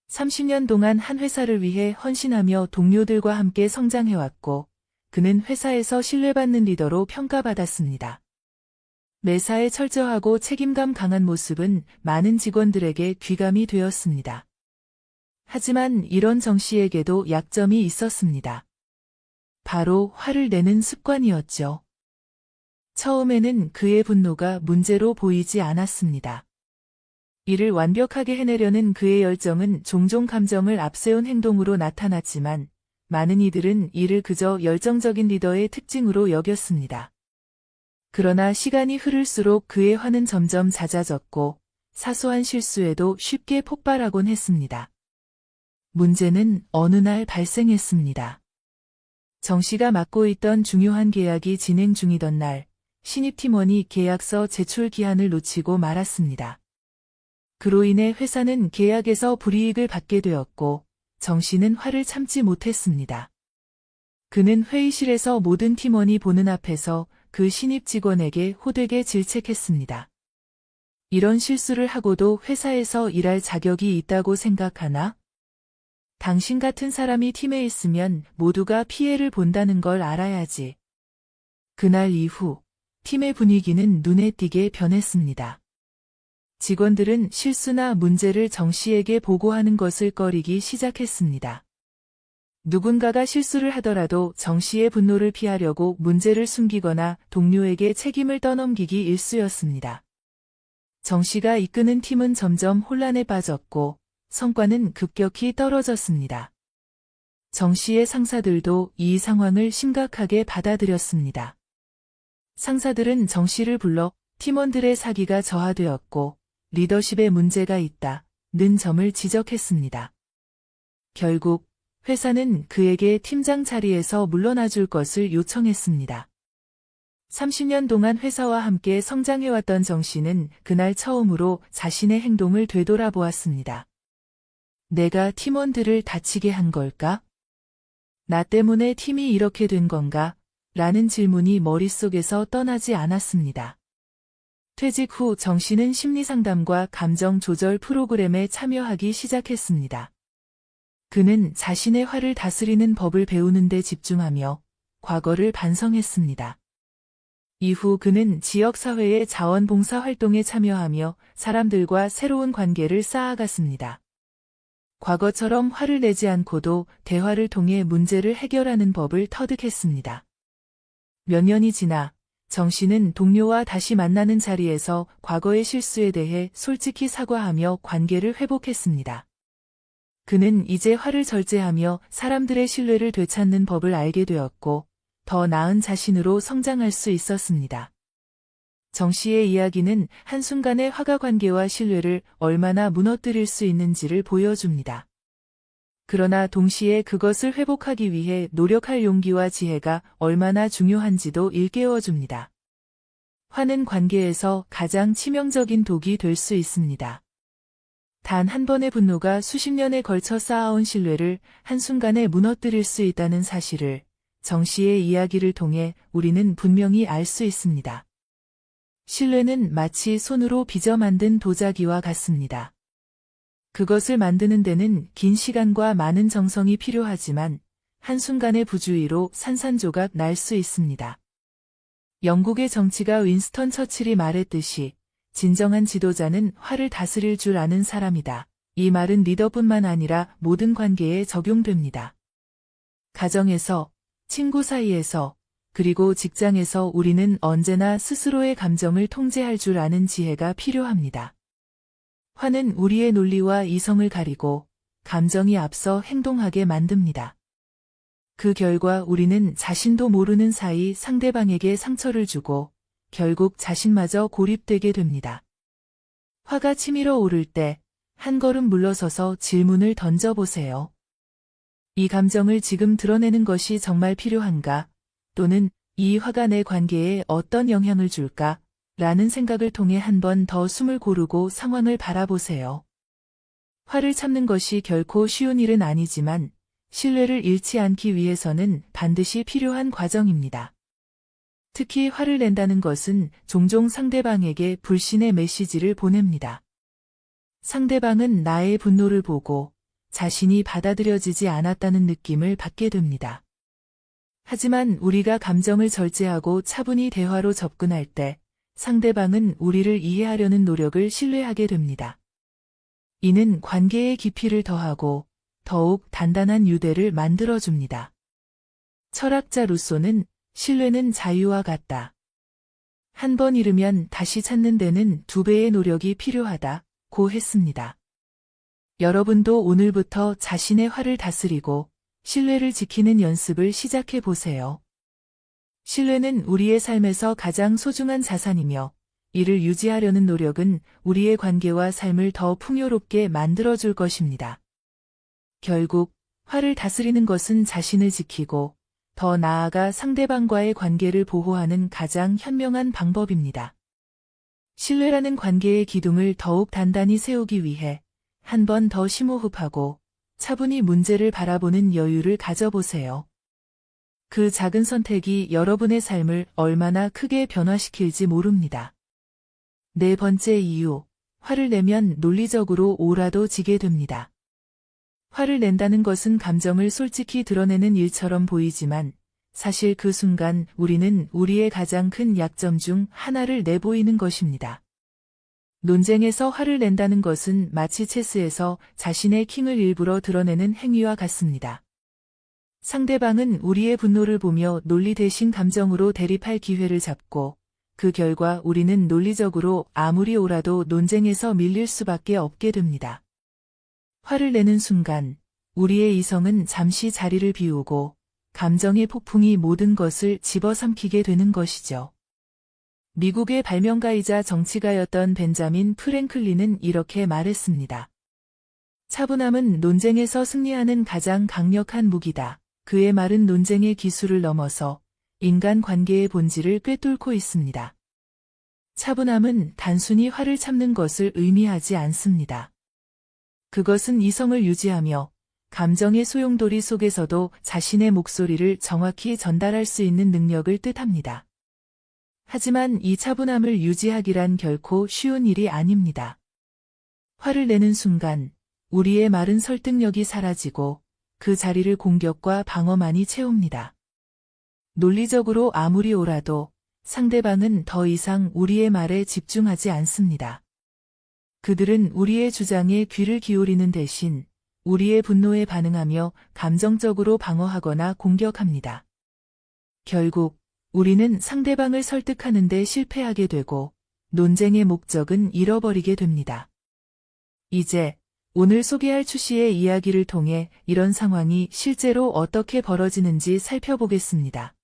30년 동안 한 회사를 위해 헌신하며 동료들과 함께 성장해왔고, 그는 회사에서 신뢰받는 리더로 평가받았습니다. 매사에 철저하고 책임감 강한 모습은 많은 직원들에게 귀감이 되었습니다. 하지만 이런 정 씨에게도 약점이 있었습니다. 바로 화를 내는 습관이었죠. 처음에는 그의 분노가 문제로 보이지 않았습니다. 이를 완벽하게 해내려는 그의 열정은 종종 감정을 앞세운 행동으로 나타났지만 많은 이들은 이를 그저 열정적인 리더의 특징으로 여겼습니다. 그러나 시간이 흐를수록 그의 화는 점점 잦아졌고 사소한 실수에도 쉽게 폭발하곤 했습니다. 문제는 어느 날 발생했습니다. 정 씨가 맡고 있던 중요한 계약이 진행 중이던 날, 신입 팀원이 계약서 제출 기한을 놓치고 말았습니다. 그로 인해 회사는 계약에서 불이익을 받게 되었고 정 씨는 화를 참지 못했습니다. 그는 회의실에서 모든 팀원이 보는 앞에서 그 신입 직원에게 호되게 질책했습니다. 이런 실수를 하고도 회사에서 일할 자격이 있다고 생각하나? 당신 같은 사람이 팀에 있으면 모두가 피해를 본다는 걸 알아야지. 그날 이후 팀의 분위기는 눈에 띄게 변했습니다. 직원들은 실수나 문제를 정 씨에게 보고하는 것을 꺼리기 시작했습니다. 누군가가 실수를 하더라도 정 씨의 분노를 피하려고 문제를 숨기거나 동료에게 책임을 떠넘기기 일쑤였습니다. 정 씨가 이끄는 팀은 점점 혼란에 빠졌고 성과는 급격히 떨어졌습니다. 정 씨의 상사들도 이 상황을 심각하게 받아들였습니다. 상사들은 정 씨를 불러 팀원들의 사기가 저하되었고 리더십에 문제가 있다는 점을 지적했습니다. 결국 회사는 그에게 팀장 자리에서 물러나 줄 것을 요청했습니다. 30년 동안 회사와 함께 성장해왔던 정 씨는 그날 처음으로 자신의 행동을 되돌아보았습니다. 내가 팀원들을 다치게 한 걸까? 나 때문에 팀이 이렇게 된 건가? 라는 질문이 머릿속에서 떠나지 않았습니다. 퇴직 후 정 씨는 심리상담과 감정 조절 프로그램에 참여하기 시작했습니다. 그는 자신의 화를 다스리는 법을 배우는 데 집중하며 과거를 반성했습니다. 이후 그는 지역사회의 자원봉사 활동에 참여하며 사람들과 새로운 관계를 쌓아갔습니다. 과거처럼 화를 내지 않고도 대화를 통해 문제를 해결하는 법을 터득했습니다. 몇 년이 지나 정 씨는 동료와 다시 만나는 자리에서 과거의 실수에 대해 솔직히 사과하며 관계를 회복했습니다. 그는 이제 화를 절제하며 사람들의 신뢰를 되찾는 법을 알게 되었고 더 나은 자신으로 성장할 수 있었습니다. 정 씨의 이야기는 한순간의 화가 관계와 신뢰를 얼마나 무너뜨릴 수 있는지를 보여줍니다. 그러나 동시에 그것을 회복하기 위해 노력할 용기와 지혜가 얼마나 중요한지도 일깨워줍니다. 화는 관계에서 가장 치명적인 독이 될 수 있습니다. 단 한 번의 분노가 수십 년에 걸쳐 쌓아온 신뢰를 한순간에 무너뜨릴 수 있다는 사실을 정 씨의 이야기를 통해 우리는 분명히 알 수 있습니다. 신뢰는 마치 손으로 빚어 만든 도자기와 같습니다. 그것을 만드는 데는 긴 시간과 많은 정성이 필요하지만 한순간의 부주의로 산산조각 날 수 있습니다. 영국의 정치가 윈스턴 처칠이 말했듯이 진정한 지도자는 화를 다스릴 줄 아는 사람이다. 이 말은 리더뿐만 아니라 모든 관계에 적용됩니다. 가정에서, 친구 사이에서, 그리고 직장에서 우리는 언제나 스스로의 감정을 통제할 줄 아는 지혜가 필요합니다. 화는 우리의 논리와 이성을 가리고 감정이 앞서 행동하게 만듭니다. 그 결과 우리는 자신도 모르는 사이 상대방에게 상처를 주고 결국 자신마저 고립되게 됩니다. 화가 치밀어 오를 때 한 걸음 물러서서 질문을 던져보세요. 이 감정을 지금 드러내는 것이 정말 필요한가? 또는 이 화가 내 관계에 어떤 영향을 줄까? 라는 생각을 통해 한 번 더 숨을 고르고 상황을 바라보세요. 화를 참는 것이 결코 쉬운 일은 아니지만 신뢰를 잃지 않기 위해서는 반드시 필요한 과정입니다. 특히 화를 낸다는 것은 종종 상대방에게 불신의 메시지를 보냅니다. 상대방은 나의 분노를 보고 자신이 받아들여지지 않았다는 느낌을 받게 됩니다. 하지만 우리가 감정을 절제하고 차분히 대화로 접근할 때 상대방은 우리를 이해하려는 노력을 신뢰하게 됩니다. 이는 관계의 깊이를 더하고 더욱 단단한 유대를 만들어줍니다. 철학자 루소는 신뢰는 자유와 같다. 한 번 잃으면 다시 찾는 데는 2배의 노력이 필요하다고 했습니다. 여러분도 오늘부터 자신의 화를 다스리고 신뢰를 지키는 연습을 시작해 보세요. 신뢰는 우리의 삶에서 가장 소중한 자산이며 이를 유지하려는 노력은 우리의 관계와 삶을 더 풍요롭게 만들어줄 것입니다. 결국 화를 다스리는 것은 자신을 지키고 더 나아가 상대방과의 관계를 보호하는 가장 현명한 방법입니다. 신뢰라는 관계의 기둥을 더욱 단단히 세우기 위해 한 번 더 심호흡하고 차분히 문제를 바라보는 여유를 가져보세요. 그 작은 선택이 여러분의 삶을 얼마나 크게 변화시킬지 모릅니다. 네 번째 이유, 화를 내면 논리적으로 오라도 지게 됩니다. 화를 낸다는 것은 감정을 솔직히 드러내는 일처럼 보이지만 사실 그 순간 우리는 우리의 가장 큰 약점 중 하나를 내보이는 것입니다. 논쟁에서 화를 낸다는 것은 마치 체스에서 자신의 킹을 일부러 드러내는 행위와 같습니다. 상대방은 우리의 분노를 보며 논리 대신 감정으로 대립할 기회를 잡고 그 결과 우리는 논리적으로 아무리 옳아도 논쟁에서 밀릴 수밖에 없게 됩니다. 화를 내는 순간 우리의 이성은 잠시 자리를 비우고 감정의 폭풍이 모든 것을 집어삼키게 되는 것이죠. 미국의 발명가이자 정치가였던 벤자민 프랭클린은 이렇게 말했습니다. 차분함은 논쟁에서 승리하는 가장 강력한 무기다. 그의 말은 논쟁의 기술을 넘어서 인간 관계의 본질을 꿰뚫고 있습니다. 차분함은 단순히 화를 참는 것을 의미하지 않습니다. 그것은 이성을 유지하며 감정의 소용돌이 속에서도 자신의 목소리를 정확히 전달할 수 있는 능력을 뜻합니다. 하지만 이 차분함을 유지하기란 결코 쉬운 일이 아닙니다. 화를 내는 순간 우리의 말은 설득력이 사라지고 그 자리를 공격과 방어만이 채웁니다. 논리적으로 아무리 옳아도 상대방은 더 이상 우리의 말에 집중하지 않습니다. 그들은 우리의 주장에 귀를 기울이는 대신 우리의 분노에 반응하며 감정적으로 방어하거나 공격합니다. 결국 우리는 상대방을 설득하는 데 실패하게 되고 논쟁의 목적은 잃어버리게 됩니다. 이제 오늘 소개할 추씨의 이야기를 통해 이런 상황이 실제로 어떻게 벌어지는지 살펴보겠습니다.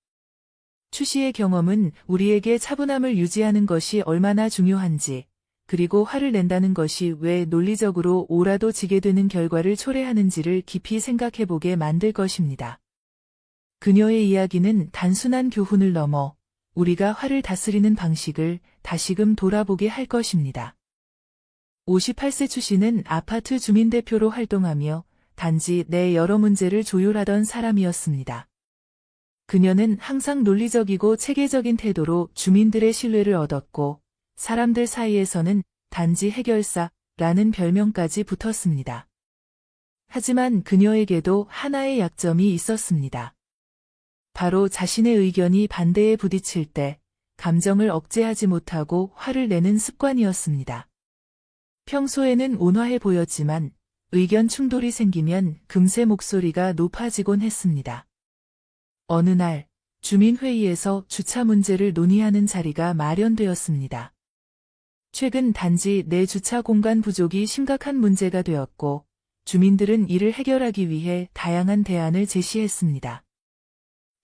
추씨의 경험은 우리에게 차분함을 유지하는 것이 얼마나 중요한지, 그리고 화를 낸다는 것이 왜 논리적으로 옳아도 지게 되는 결과를 초래하는지를 깊이 생각해보게 만들 것입니다. 그녀의 이야기는 단순한 교훈을 넘어 우리가 화를 다스리는 방식을 다시금 돌아보게 할 것입니다. 58세 추씨는 아파트 주민대표로 활동하며 단지 내 여러 문제를 조율하던 사람이었습니다. 그녀는 항상 논리적이고 체계적인 태도로 주민들의 신뢰를 얻었고 사람들 사이에서는 단지 해결사라는 별명까지 붙었습니다. 하지만 그녀에게도 하나의 약점이 있었습니다. 바로 자신의 의견이 반대에 부딪힐 때 감정을 억제하지 못하고 화를 내는 습관이었습니다. 평소에는 온화해 보였지만 의견 충돌이 생기면 금세 목소리가 높아지곤 했습니다. 어느 날 주민회의에서 주차 문제를 논의하는 자리가 마련되었습니다. 최근 단지 내 주차 공간 부족이 심각한 문제가 되었고 주민들은 이를 해결하기 위해 다양한 대안을 제시했습니다.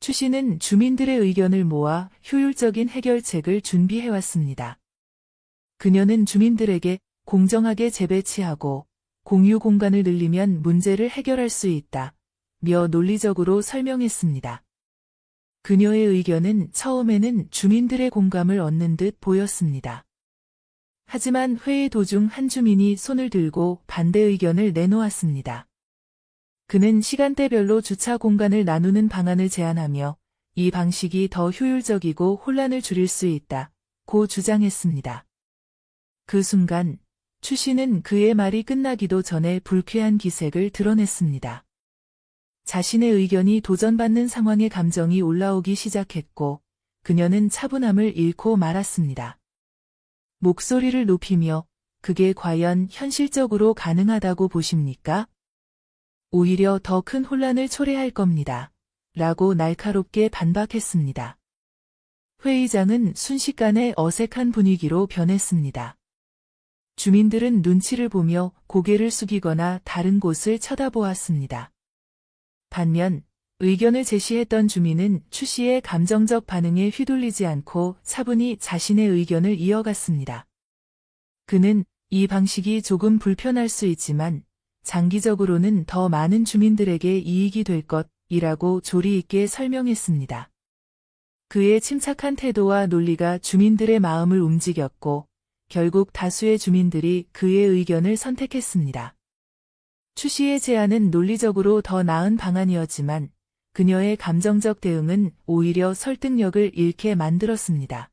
추 씨는 주민들의 의견을 모아 효율적인 해결책을 준비해왔습니다. 그녀는 주민들에게 공정하게 재배치하고 공유 공간을 늘리면 문제를 해결할 수 있다며 논리적으로 설명했습니다. 그녀의 의견은 처음에는 주민들의 공감을 얻는 듯 보였습니다. 하지만 회의 도중 한 주민이 손을 들고 반대 의견을 내놓았습니다. 그는 시간대별로 주차 공간을 나누는 방안을 제안하며 이 방식이 더 효율적이고 혼란을 줄일 수 있다고 주장했습니다. 그 순간 추 씨는 그의 말이 끝나기도 전에 불쾌한 기색을 드러냈습니다. 자신의 의견이 도전받는 상황에 감정이 올라오기 시작했고 그녀는 차분함을 잃고 말았습니다. 목소리를 높이며 그게 과연 현실적으로 가능하다고 보십니까? 오히려 더 큰 혼란을 초래할 겁니다. 라고 날카롭게 반박했습니다. 회의장은 순식간에 어색한 분위기로 변했습니다. 주민들은 눈치를 보며 고개를 숙이거나 다른 곳을 쳐다보았습니다. 반면 의견을 제시했던 주민은 추 씨의 감정적 반응에 휘둘리지 않고 차분히 자신의 의견을 이어갔습니다. 그는 이 방식이 조금 불편할 수 있지만 장기적으로는 더 많은 주민들에게 이익이 될 것이라고 조리 있게 설명했습니다. 그의 침착한 태도와 논리가 주민들의 마음을 움직였고 결국 다수의 주민들이 그의 의견을 선택했습니다. 추 씨의 제안은 논리적으로 더 나은 방안이었지만 그녀의 감정적 대응은 오히려 설득력을 잃게 만들었습니다.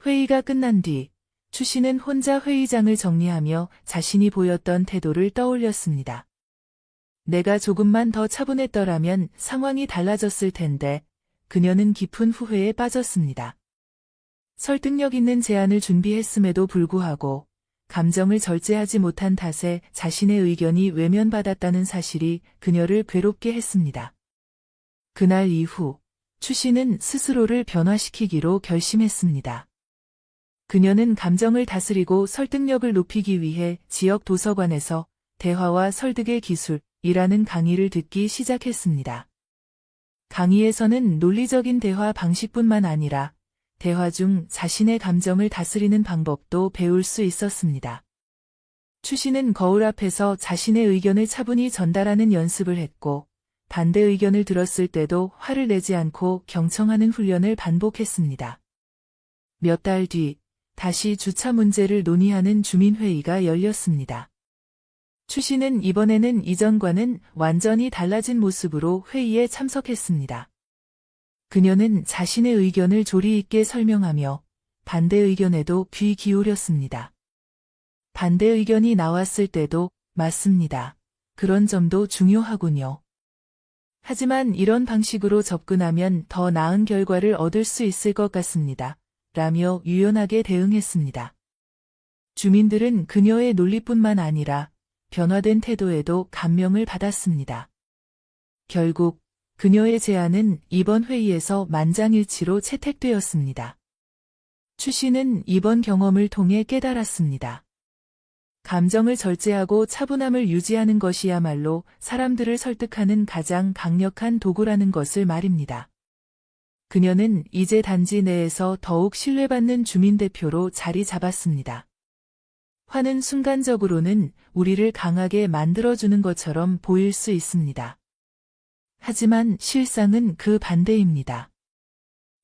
회의가 끝난 뒤 추 씨는 혼자 회의장을 정리하며 자신이 보였던 태도를 떠올렸습니다. 내가 조금만 더 차분했더라면 상황이 달라졌을 텐데 그녀는 깊은 후회에 빠졌습니다. 설득력 있는 제안을 준비했음에도 불구하고 감정을 절제하지 못한 탓에 자신의 의견이 외면받았다는 사실이 그녀를 괴롭게 했습니다. 그날 이후 추 씨는 스스로를 변화시키기로 결심했습니다. 그녀는 감정을 다스리고 설득력을 높이기 위해 지역 도서관에서 대화와 설득의 기술이라는 강의를 듣기 시작했습니다. 강의에서는 논리적인 대화 방식뿐만 아니라 대화 중 자신의 감정을 다스리는 방법도 배울 수 있었습니다. 추 씨는 거울 앞에서 자신의 의견을 차분히 전달하는 연습을 했고 반대 의견을 들었을 때도 화를 내지 않고 경청하는 훈련을 반복했습니다. 몇 달 뒤 다시 주차 문제를 논의하는 주민회의가 열렸습니다. 추 씨는 이번에는 이전과는 완전히 달라진 모습으로 회의에 참석했습니다. 그녀는 자신의 의견을 조리 있게 설명하며 반대 의견에도 귀 기울였습니다. 반대 의견이 나왔을 때도 맞습니다. 그런 점도 중요하군요. 하지만 이런 방식으로 접근하면 더 나은 결과를 얻을 수 있을 것 같습니다. 라며 유연하게 대응했습니다. 주민들은 그녀의 논리뿐만 아니라 변화된 태도에도 감명을 받았습니다. 결국 그녀의 제안은 이번 회의에서 만장일치로 채택되었습니다. 추 씨는 이번 경험을 통해 깨달았습니다. 감정을 절제하고 차분함을 유지하는 것이야말로 사람들을 설득하는 가장 강력한 도구라는 것을 말입니다. 그녀는 이제 단지 내에서 더욱 신뢰받는 주민대표로 자리 잡았습니다. 화는 순간적으로는 우리를 강하게 만들어주는 것처럼 보일 수 있습니다. 하지만 실상은 그 반대입니다.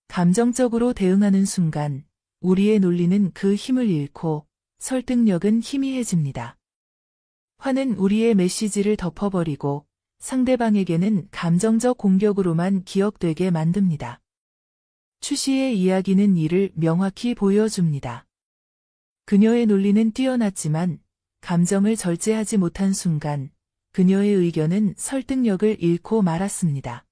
감정적으로 대응하는 순간 우리의 논리는 그 힘을 잃고 설득력은 희미해집니다. 화는 우리의 메시지를 덮어버리고 상대방에게는 감정적 공격으로만 기억되게 만듭니다. 추 씨의 이야기는 이를 명확히 보여줍니다. 그녀의 논리는 뛰어났지만 감정을 절제하지 못한 순간 그녀의 의견은 설득력을 잃고 말았습니다.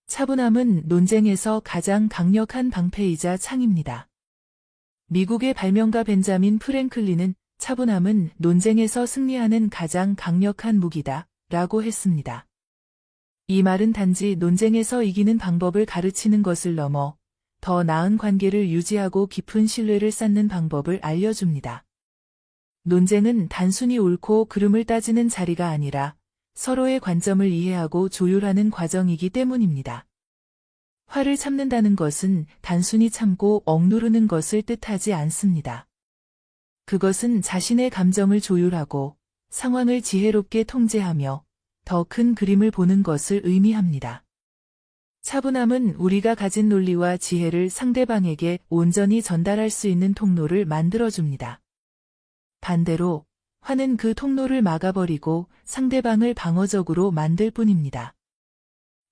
차분함은 논쟁에서 가장 강력한 방패이자 창입니다. 미국의 발명가 벤자민 프랭클린은 차분함은 논쟁에서 승리하는 가장 강력한 무기다 라고 했습니다. 이 말은 단지 논쟁에서 이기는 방법을 가르치는 것을 넘어 더 나은 관계를 유지하고 깊은 신뢰를 쌓는 방법을 알려줍니다. 논쟁은 단순히 옳고 그름을 따지는 자리가 아니라 서로의 관점을 이해하고 조율하는 과정이기 때문입니다. 화를 참는다는 것은 단순히 참고 억누르는 것을 뜻하지 않습니다. 그것은 자신의 감정을 조율하고 상황을 지혜롭게 통제하며 더 큰 그림을 보는 것을 의미합니다. 차분함은 우리가 가진 논리와 지혜를 상대방에게 온전히 전달할 수 있는 통로를 만들어줍니다. 반대로 화는 그 통로를 막아버리고 상대방을 방어적으로 만들 뿐입니다.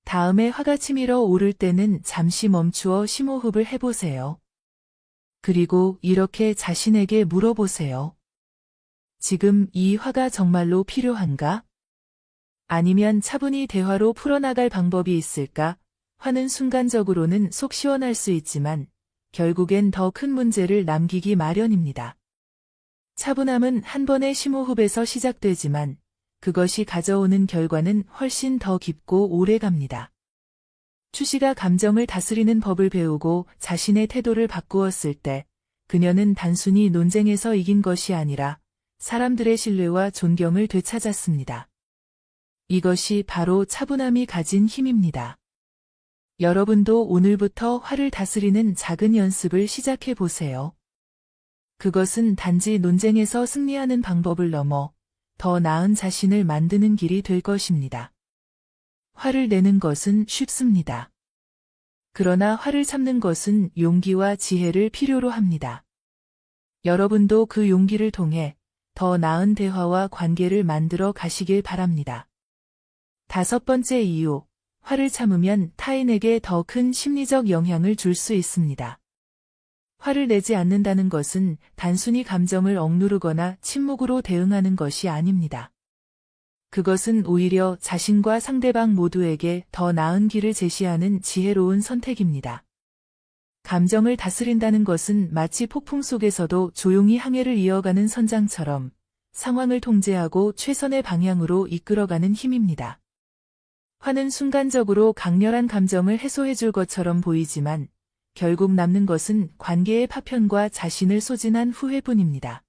다음에 화가 치밀어 오를 때는 잠시 멈추어 심호흡을 해보세요. 그리고 이렇게 자신에게 물어보세요. 지금 이 화가 정말로 필요한가? 아니면 차분히 대화로 풀어나갈 방법이 있을까? 화는 순간적으로는 속 시원할 수 있지만 결국엔 더 큰 문제를 남기기 마련입니다. 차분함은 한 번의 심호흡에서 시작되지만 그것이 가져오는 결과는 훨씬 더 깊고 오래갑니다. 추 씨가 감정을 다스리는 법을 배우고 자신의 태도를 바꾸었을 때 그녀는 단순히 논쟁에서 이긴 것이 아니라 사람들의 신뢰와 존경을 되찾았습니다. 이것이 바로 차분함이 가진 힘입니다. 여러분도 오늘부터 화를 다스리는 작은 연습을 시작해 보세요. 그것은 단지 논쟁에서 승리하는 방법을 넘어 더 나은 자신을 만드는 길이 될 것입니다. 화를 내는 것은 쉽습니다. 그러나 화를 참는 것은 용기와 지혜를 필요로 합니다. 여러분도 그 용기를 통해 더 나은 대화와 관계를 만들어 가시길 바랍니다. 5번째 이유, 화를 참으면 타인에게 더 큰 심리적 영향을 줄 수 있습니다. 화를 내지 않는다는 것은 단순히 감정을 억누르거나 침묵으로 대응하는 것이 아닙니다. 그것은 오히려 자신과 상대방 모두에게 더 나은 길을 제시하는 지혜로운 선택입니다. 감정을 다스린다는 것은 마치 폭풍 속에서도 조용히 항해를 이어가는 선장처럼 상황을 통제하고 최선의 방향으로 이끌어가는 힘입니다. 화는 순간적으로 강렬한 감정을 해소해줄 것처럼 보이지만 결국 남는 것은 관계의 파편과 자신을 소진한 후회뿐입니다.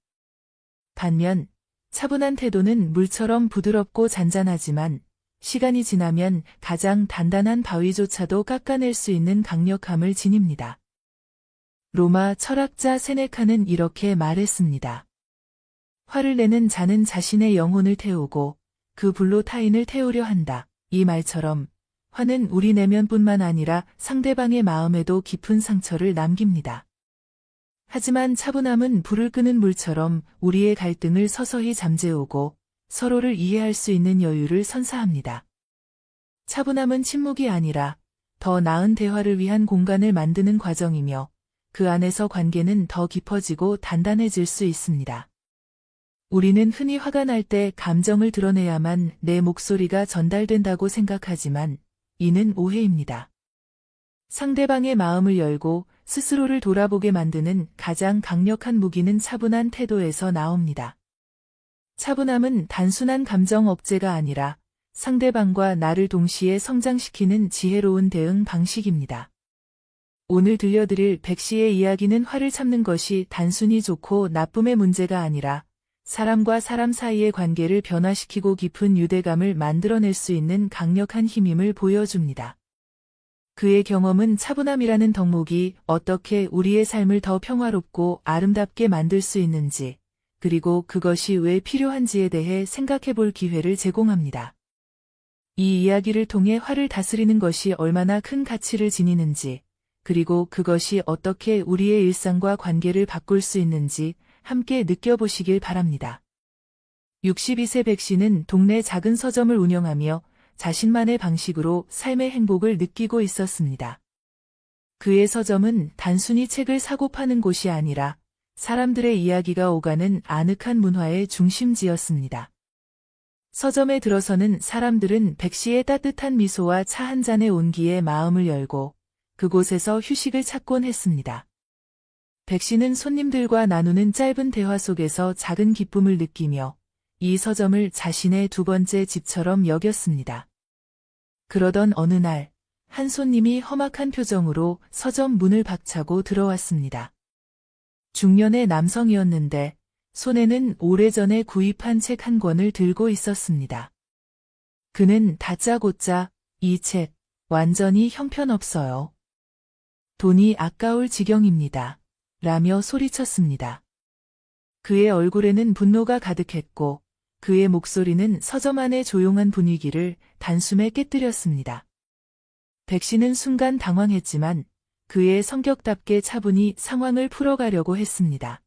반면 차분한 태도는 물처럼 부드럽고 잔잔하지만 시간이 지나면 가장 단단한 바위조차도 깎아낼 수 있는 강력함을 지닙니다. 로마 철학자 세네카는 이렇게 말했습니다. 화를 내는 자는 자신의 영혼을 태우고 그 불로 타인을 태우려 한다. 이 말처럼 화는 우리 내면뿐만 아니라 상대방의 마음에도 깊은 상처를 남깁니다. 하지만 차분함은 불을 끄는 물처럼 우리의 갈등을 서서히 잠재우고 서로를 이해할 수 있는 여유를 선사합니다. 차분함은 침묵이 아니라 더 나은 대화를 위한 공간을 만드는 과정이며 그 안에서 관계는 더 깊어지고 단단해질 수 있습니다. 우리는 흔히 화가 날 때 감정을 드러내야만 내 목소리가 전달된다고 생각하지만 이는 오해입니다. 상대방의 마음을 열고 스스로를 돌아보게 만드는 가장 강력한 무기는 차분한 태도에서 나옵니다. 차분함은 단순한 감정 억제가 아니라 상대방과 나를 동시에 성장시키는 지혜로운 대응 방식입니다. 오늘 들려드릴 백씨의 이야기는 화를 참는 것이 단순히 좋고 나쁨의 문제가 아니라 사람과 사람 사이의 관계를 변화시키고 깊은 유대감을 만들어낼 수 있는 강력한 힘임을 보여줍니다. 그의 경험은 차분함이라는 덕목이 어떻게 우리의 삶을 더 평화롭고 아름답게 만들 수 있는지, 그리고 그것이 왜 필요한지에 대해 생각해 볼 기회를 제공합니다. 이 이야기를 통해 화를 다스리는 것이 얼마나 큰 가치를 지니는지, 그리고 그것이 어떻게 우리의 일상과 관계를 바꿀 수 있는지 함께 느껴보시길 바랍니다. 62세 백씨는 동네 작은 서점을 운영하며 자신만의 방식으로 삶의 행복을 느끼고 있었습니다. 그의 서점은 단순히 책을 사고 파는 곳이 아니라 사람들의 이야기가 오가는 아늑한 문화의 중심지였습니다. 서점에 들어서는 사람들은 백씨의 따뜻한 미소와 차 한 잔의 온기에 마음을 열고 그곳에서 휴식을 찾곤 했습니다. 백씨는 손님들과 나누는 짧은 대화 속에서 작은 기쁨을 느끼며 이 서점을 자신의 두 번째 집처럼 여겼습니다. 그러던 어느 날, 한 손님이 험악한 표정으로 서점 문을 박차고 들어왔습니다. 중년의 남성이었는데 손에는 오래전에 구입한 책 한 권을 들고 있었습니다. 그는 다짜고짜 이 책 완전히 형편없어요. 돈이 아까울 지경입니다. 라며 소리쳤습니다. 그의 얼굴에는 분노가 가득했고 그의 목소리는 서점 안의 조용한 분위기를 단숨에 깨뜨렸습니다. 백씨는 순간 당황했지만 그의 성격답게 차분히 상황을 풀어가려고 했습니다.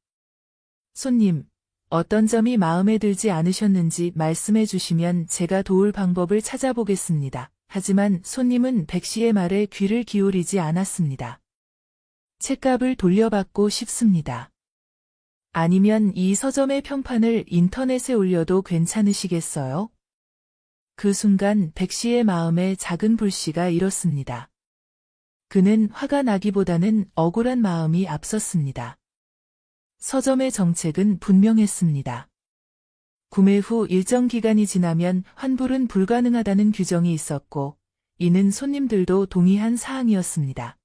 손님, 어떤 점이 마음에 들지 않으셨는지 말씀해 주시면 제가 도울 방법을 찾아보겠습니다. 하지만 손님은 백씨의 말에 귀를 기울이지 않았습니다. 책값을 돌려받고 싶습니다. 아니면 이 서점의 평판을 인터넷에 올려도 괜찮으시겠어요? 그 순간 백씨의 마음에 작은 불씨가 일었습니다. 그는 화가 나기보다는 억울한 마음이 앞섰습니다. 서점의 정책은 분명했습니다. 구매 후 일정 기간이 지나면 환불은 불가능하다는 규정이 있었고, 이는 손님들도 동의한 사항이었습니다.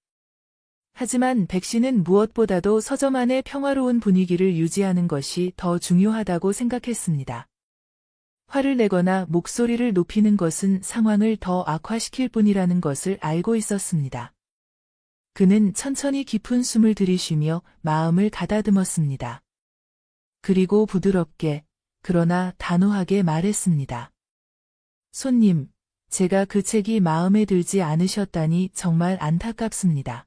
하지만 백씨는 무엇보다도 서점 안의 평화로운 분위기를 유지하는 것이 더 중요하다고 생각했습니다. 화를 내거나 목소리를 높이는 것은 상황을 더 악화시킬 뿐이라는 것을 알고 있었습니다. 그는 천천히 깊은 숨을 들이쉬며 마음을 가다듬었습니다. 그리고 부드럽게, 그러나 단호하게 말했습니다. 손님, 제가 그 책이 마음에 들지 않으셨다니 정말 안타깝습니다.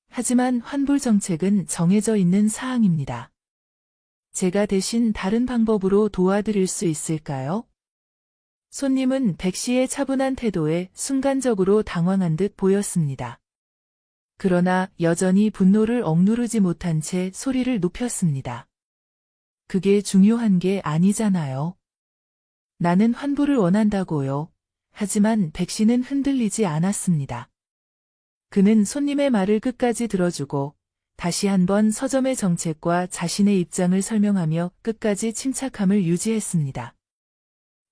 하지만 환불 정책은 정해져 있는 사항입니다. 제가 대신 다른 방법으로 도와드릴 수 있을까요? 손님은 백 씨의 차분한 태도에 순간적으로 당황한 듯 보였습니다. 그러나 여전히 분노를 억누르지 못한 채 소리를 높였습니다. 그게 중요한 게 아니잖아요. 나는 환불을 원한다고요. 하지만 백 씨는 흔들리지 않았습니다. 그는 손님의 말을 끝까지 들어주고 다시 한번 서점의 정책과 자신의 입장을 설명하며 끝까지 침착함을 유지했습니다.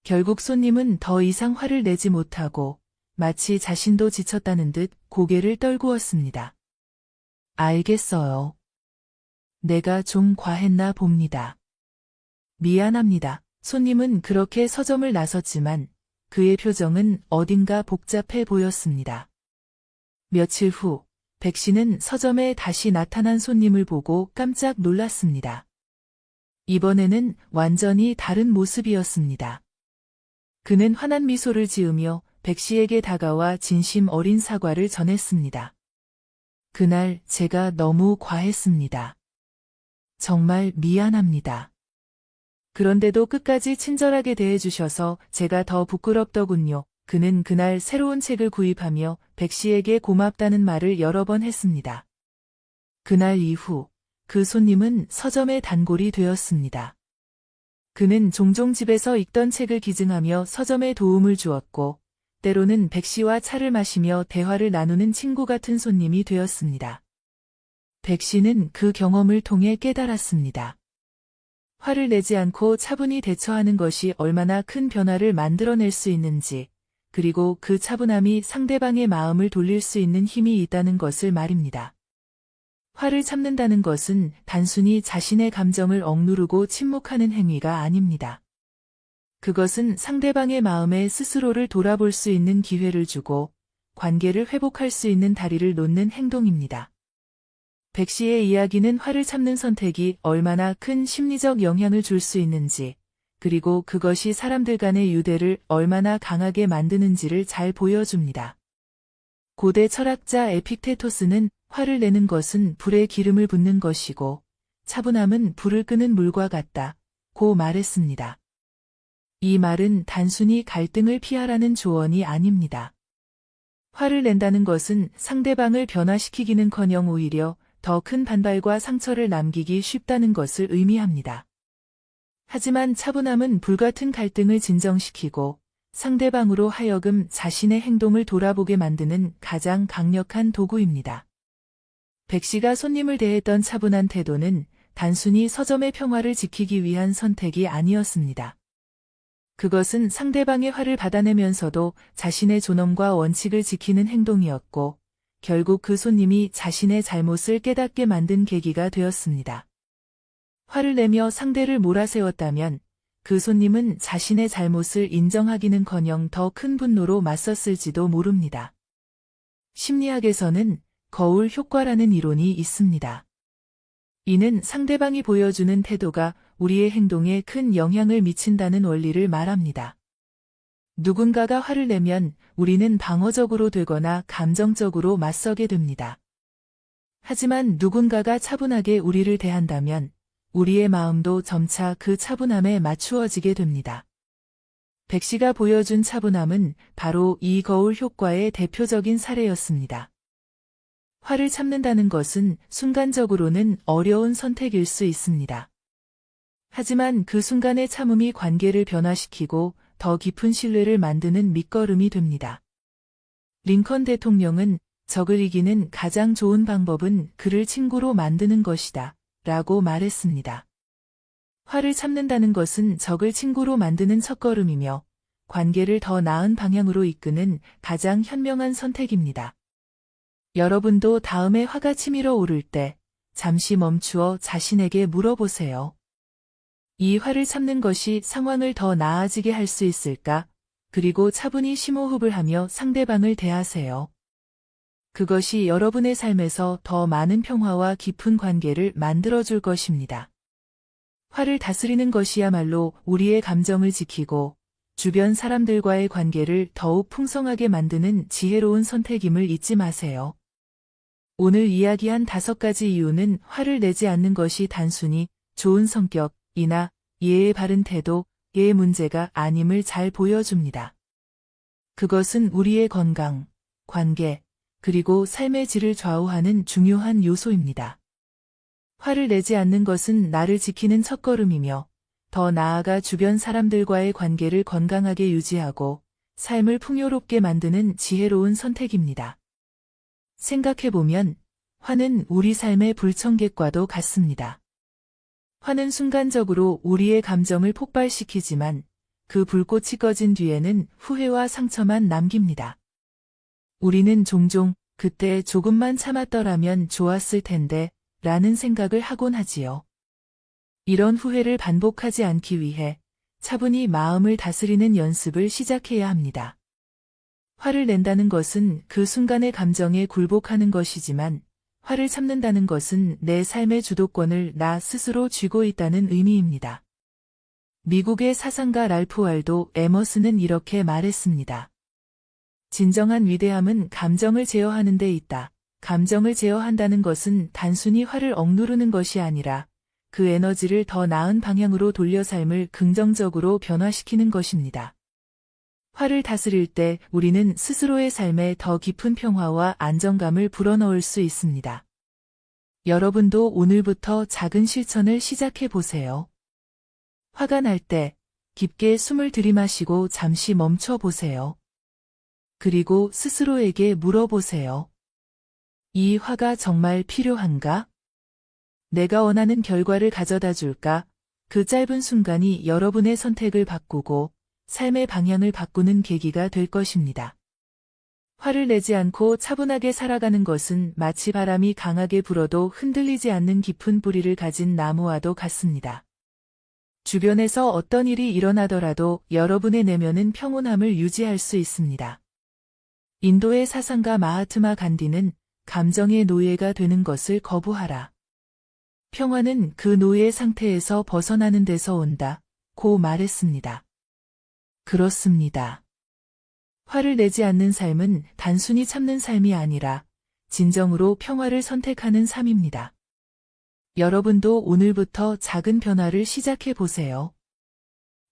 결국 손님은 더 이상 화를 내지 못하고 마치 자신도 지쳤다는 듯 고개를 떨구었습니다. 알겠어요. 내가 좀 과했나 봅니다. 미안합니다. 손님은 그렇게 서점을 나섰지만 그의 표정은 어딘가 복잡해 보였습니다. 며칠 후, 백 씨는 서점에 다시 나타난 손님을 보고 깜짝 놀랐습니다. 이번에는 완전히 다른 모습이었습니다. 그는 환한 미소를 지으며 백 씨에게 다가와 진심 어린 사과를 전했습니다. 그날 제가 너무 과했습니다. 정말 미안합니다. 그런데도 끝까지 친절하게 대해주셔서 제가 더 부끄럽더군요. 그는 그날 새로운 책을 구입하며 백 씨에게 고맙다는 말을 여러 번 했습니다. 그날 이후 그 손님은 서점의 단골이 되었습니다. 그는 종종 집에서 읽던 책을 기증하며 서점에 도움을 주었고 때로는 백 씨와 차를 마시며 대화를 나누는 친구 같은 손님이 되었습니다. 백 씨는 그 경험을 통해 깨달았습니다. 화를 내지 않고 차분히 대처하는 것이 얼마나 큰 변화를 만들어낼 수 있는지, 그리고 그 차분함이 상대방의 마음을 돌릴 수 있는 힘이 있다는 것을 말입니다. 화를 참는다는 것은 단순히 자신의 감정을 억누르고 침묵하는 행위가 아닙니다. 그것은 상대방의 마음에 스스로를 돌아볼 수 있는 기회를 주고 관계를 회복할 수 있는 다리를 놓는 행동입니다. 백 씨의 이야기는 화를 참는 선택이 얼마나 큰 심리적 영향을 줄 수 있는지, 그리고 그것이 사람들 간의 유대를 얼마나 강하게 만드는지를 잘 보여줍니다. 고대 철학자 에픽테토스는 화를 내는 것은 불에 기름을 붓는 것이고 차분함은 불을 끄는 물과 같다고 말했습니다. 이 말은 단순히 갈등을 피하라는 조언이 아닙니다. 화를 낸다는 것은 상대방을 변화시키기는커녕 오히려 더 큰 반발과 상처를 남기기 쉽다는 것을 의미합니다. 하지만 차분함은 불같은 갈등을 진정시키고 상대방으로 하여금 자신의 행동을 돌아보게 만드는 가장 강력한 도구입니다. 백 씨가 손님을 대했던 차분한 태도는 단순히 서점의 평화를 지키기 위한 선택이 아니었습니다. 그것은 상대방의 화를 받아내면서도 자신의 존엄과 원칙을 지키는 행동이었고, 결국 그 손님이 자신의 잘못을 깨닫게 만든 계기가 되었습니다. 화를 내며 상대를 몰아세웠다면 그 손님은 자신의 잘못을 인정하기는커녕 더 큰 분노로 맞섰을지도 모릅니다. 심리학에서는 거울 효과라는 이론이 있습니다. 이는 상대방이 보여주는 태도가 우리의 행동에 큰 영향을 미친다는 원리를 말합니다. 누군가가 화를 내면 우리는 방어적으로 되거나 감정적으로 맞서게 됩니다. 하지만 누군가가 차분하게 우리를 대한다면 우리의 마음도 점차 그 차분함에 맞추어지게 됩니다. 백 씨가 보여준 차분함은 바로 이 거울 효과의 대표적인 사례였습니다. 화를 참는다는 것은 순간적으로는 어려운 선택일 수 있습니다. 하지만 그 순간의 참음이 관계를 변화시키고 더 깊은 신뢰를 만드는 밑거름이 됩니다. 링컨 대통령은 적을 이기는 가장 좋은 방법은 그를 친구로 만드는 것이다 라고 말했습니다. 화를 참는다는 것은 적을 친구로 만드는 첫걸음이며 관계를 더 나은 방향으로 이끄는 가장 현명한 선택입니다. 여러분도 다음에 화가 치밀어 오를 때 잠시 멈추어 자신에게 물어보세요. 이 화를 참는 것이 상황을 더 나아지게 할 수 있을까? 그리고 차분히 심호흡을 하며 상대방을 대하세요. 그것이 여러분의 삶에서 더 많은 평화와 깊은 관계를 만들어줄 것입니다. 화를 다스리는 것이야말로 우리의 감정을 지키고 주변 사람들과의 관계를 더욱 풍성하게 만드는 지혜로운 선택임을 잊지 마세요. 오늘 이야기한 5가지 이유는 화를 내지 않는 것이 단순히 좋은 성격이나 예의 바른 태도의 문제가 아님을 잘 보여줍니다. 그것은 우리의 건강, 관계, 그리고 삶의 질을 좌우하는 중요한 요소입니다. 화를 내지 않는 것은 나를 지키는 첫걸음이며 더 나아가 주변 사람들과의 관계를 건강하게 유지하고 삶을 풍요롭게 만드는 지혜로운 선택입니다. 생각해보면 화는 우리 삶의 불청객과도 같습니다. 화는 순간적으로 우리의 감정을 폭발시키지만 그 불꽃이 꺼진 뒤에는 후회와 상처만 남깁니다. 우리는 종종 그때 조금만 참았더라면 좋았을 텐데 라는 생각을 하곤 하지요. 이런 후회를 반복하지 않기 위해 차분히 마음을 다스리는 연습을 시작해야 합니다. 화를 낸다는 것은 그 순간의 감정에 굴복하는 것이지만 화를 참는다는 것은 내 삶의 주도권을 나 스스로 쥐고 있다는 의미입니다. 미국의 사상가 랄프 월도 에머슨은 이렇게 말했습니다. 진정한 위대함은 감정을 제어하는 데 있다. 감정을 제어한다는 것은 단순히 화를 억누르는 것이 아니라 그 에너지를 더 나은 방향으로 돌려 삶을 긍정적으로 변화시키는 것입니다. 화를 다스릴 때 우리는 스스로의 삶에 더 깊은 평화와 안정감을 불어넣을 수 있습니다. 여러분도 오늘부터 작은 실천을 시작해 보세요. 화가 날 때 깊게 숨을 들이마시고 잠시 멈춰 보세요. 그리고 스스로에게 물어보세요. 이 화가 정말 필요한가? 내가 원하는 결과를 가져다 줄까? 그 짧은 순간이 여러분의 선택을 바꾸고 삶의 방향을 바꾸는 계기가 될 것입니다. 화를 내지 않고 차분하게 살아가는 것은 마치 바람이 강하게 불어도 흔들리지 않는 깊은 뿌리를 가진 나무와도 같습니다. 주변에서 어떤 일이 일어나더라도 여러분의 내면은 평온함을 유지할 수 있습니다. 인도의 사상가 마하트마 간디는 감정의 노예가 되는 것을 거부하라. 평화는 그 노예 상태에서 벗어나는 데서 온다. 고 말했습니다. 그렇습니다. 화를 내지 않는 삶은 단순히 참는 삶이 아니라 진정으로 평화를 선택하는 삶입니다. 여러분도 오늘부터 작은 변화를 시작해 보세요.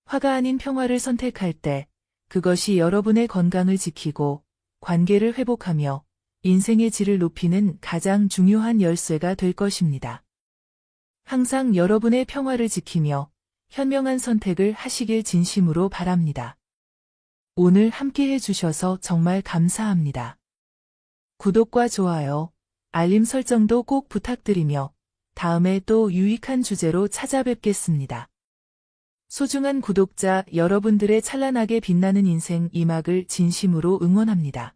화가 아닌 평화를 선택할 때 그것이 여러분의 건강을 지키고 관계를 회복하며 인생의 질을 높이는 가장 중요한 열쇠가 될 것입니다. 항상 여러분의 평화를 지키며 현명한 선택을 하시길 진심으로 바랍니다. 오늘 함께 해주셔서 정말 감사합니다. 구독과 좋아요, 알림 설정도 꼭 부탁드리며 다음에 또 유익한 주제로 찾아뵙겠습니다. 소중한 구독자 여러분들의 찬란하게 빛나는 인생 2막을 진심으로 응원합니다.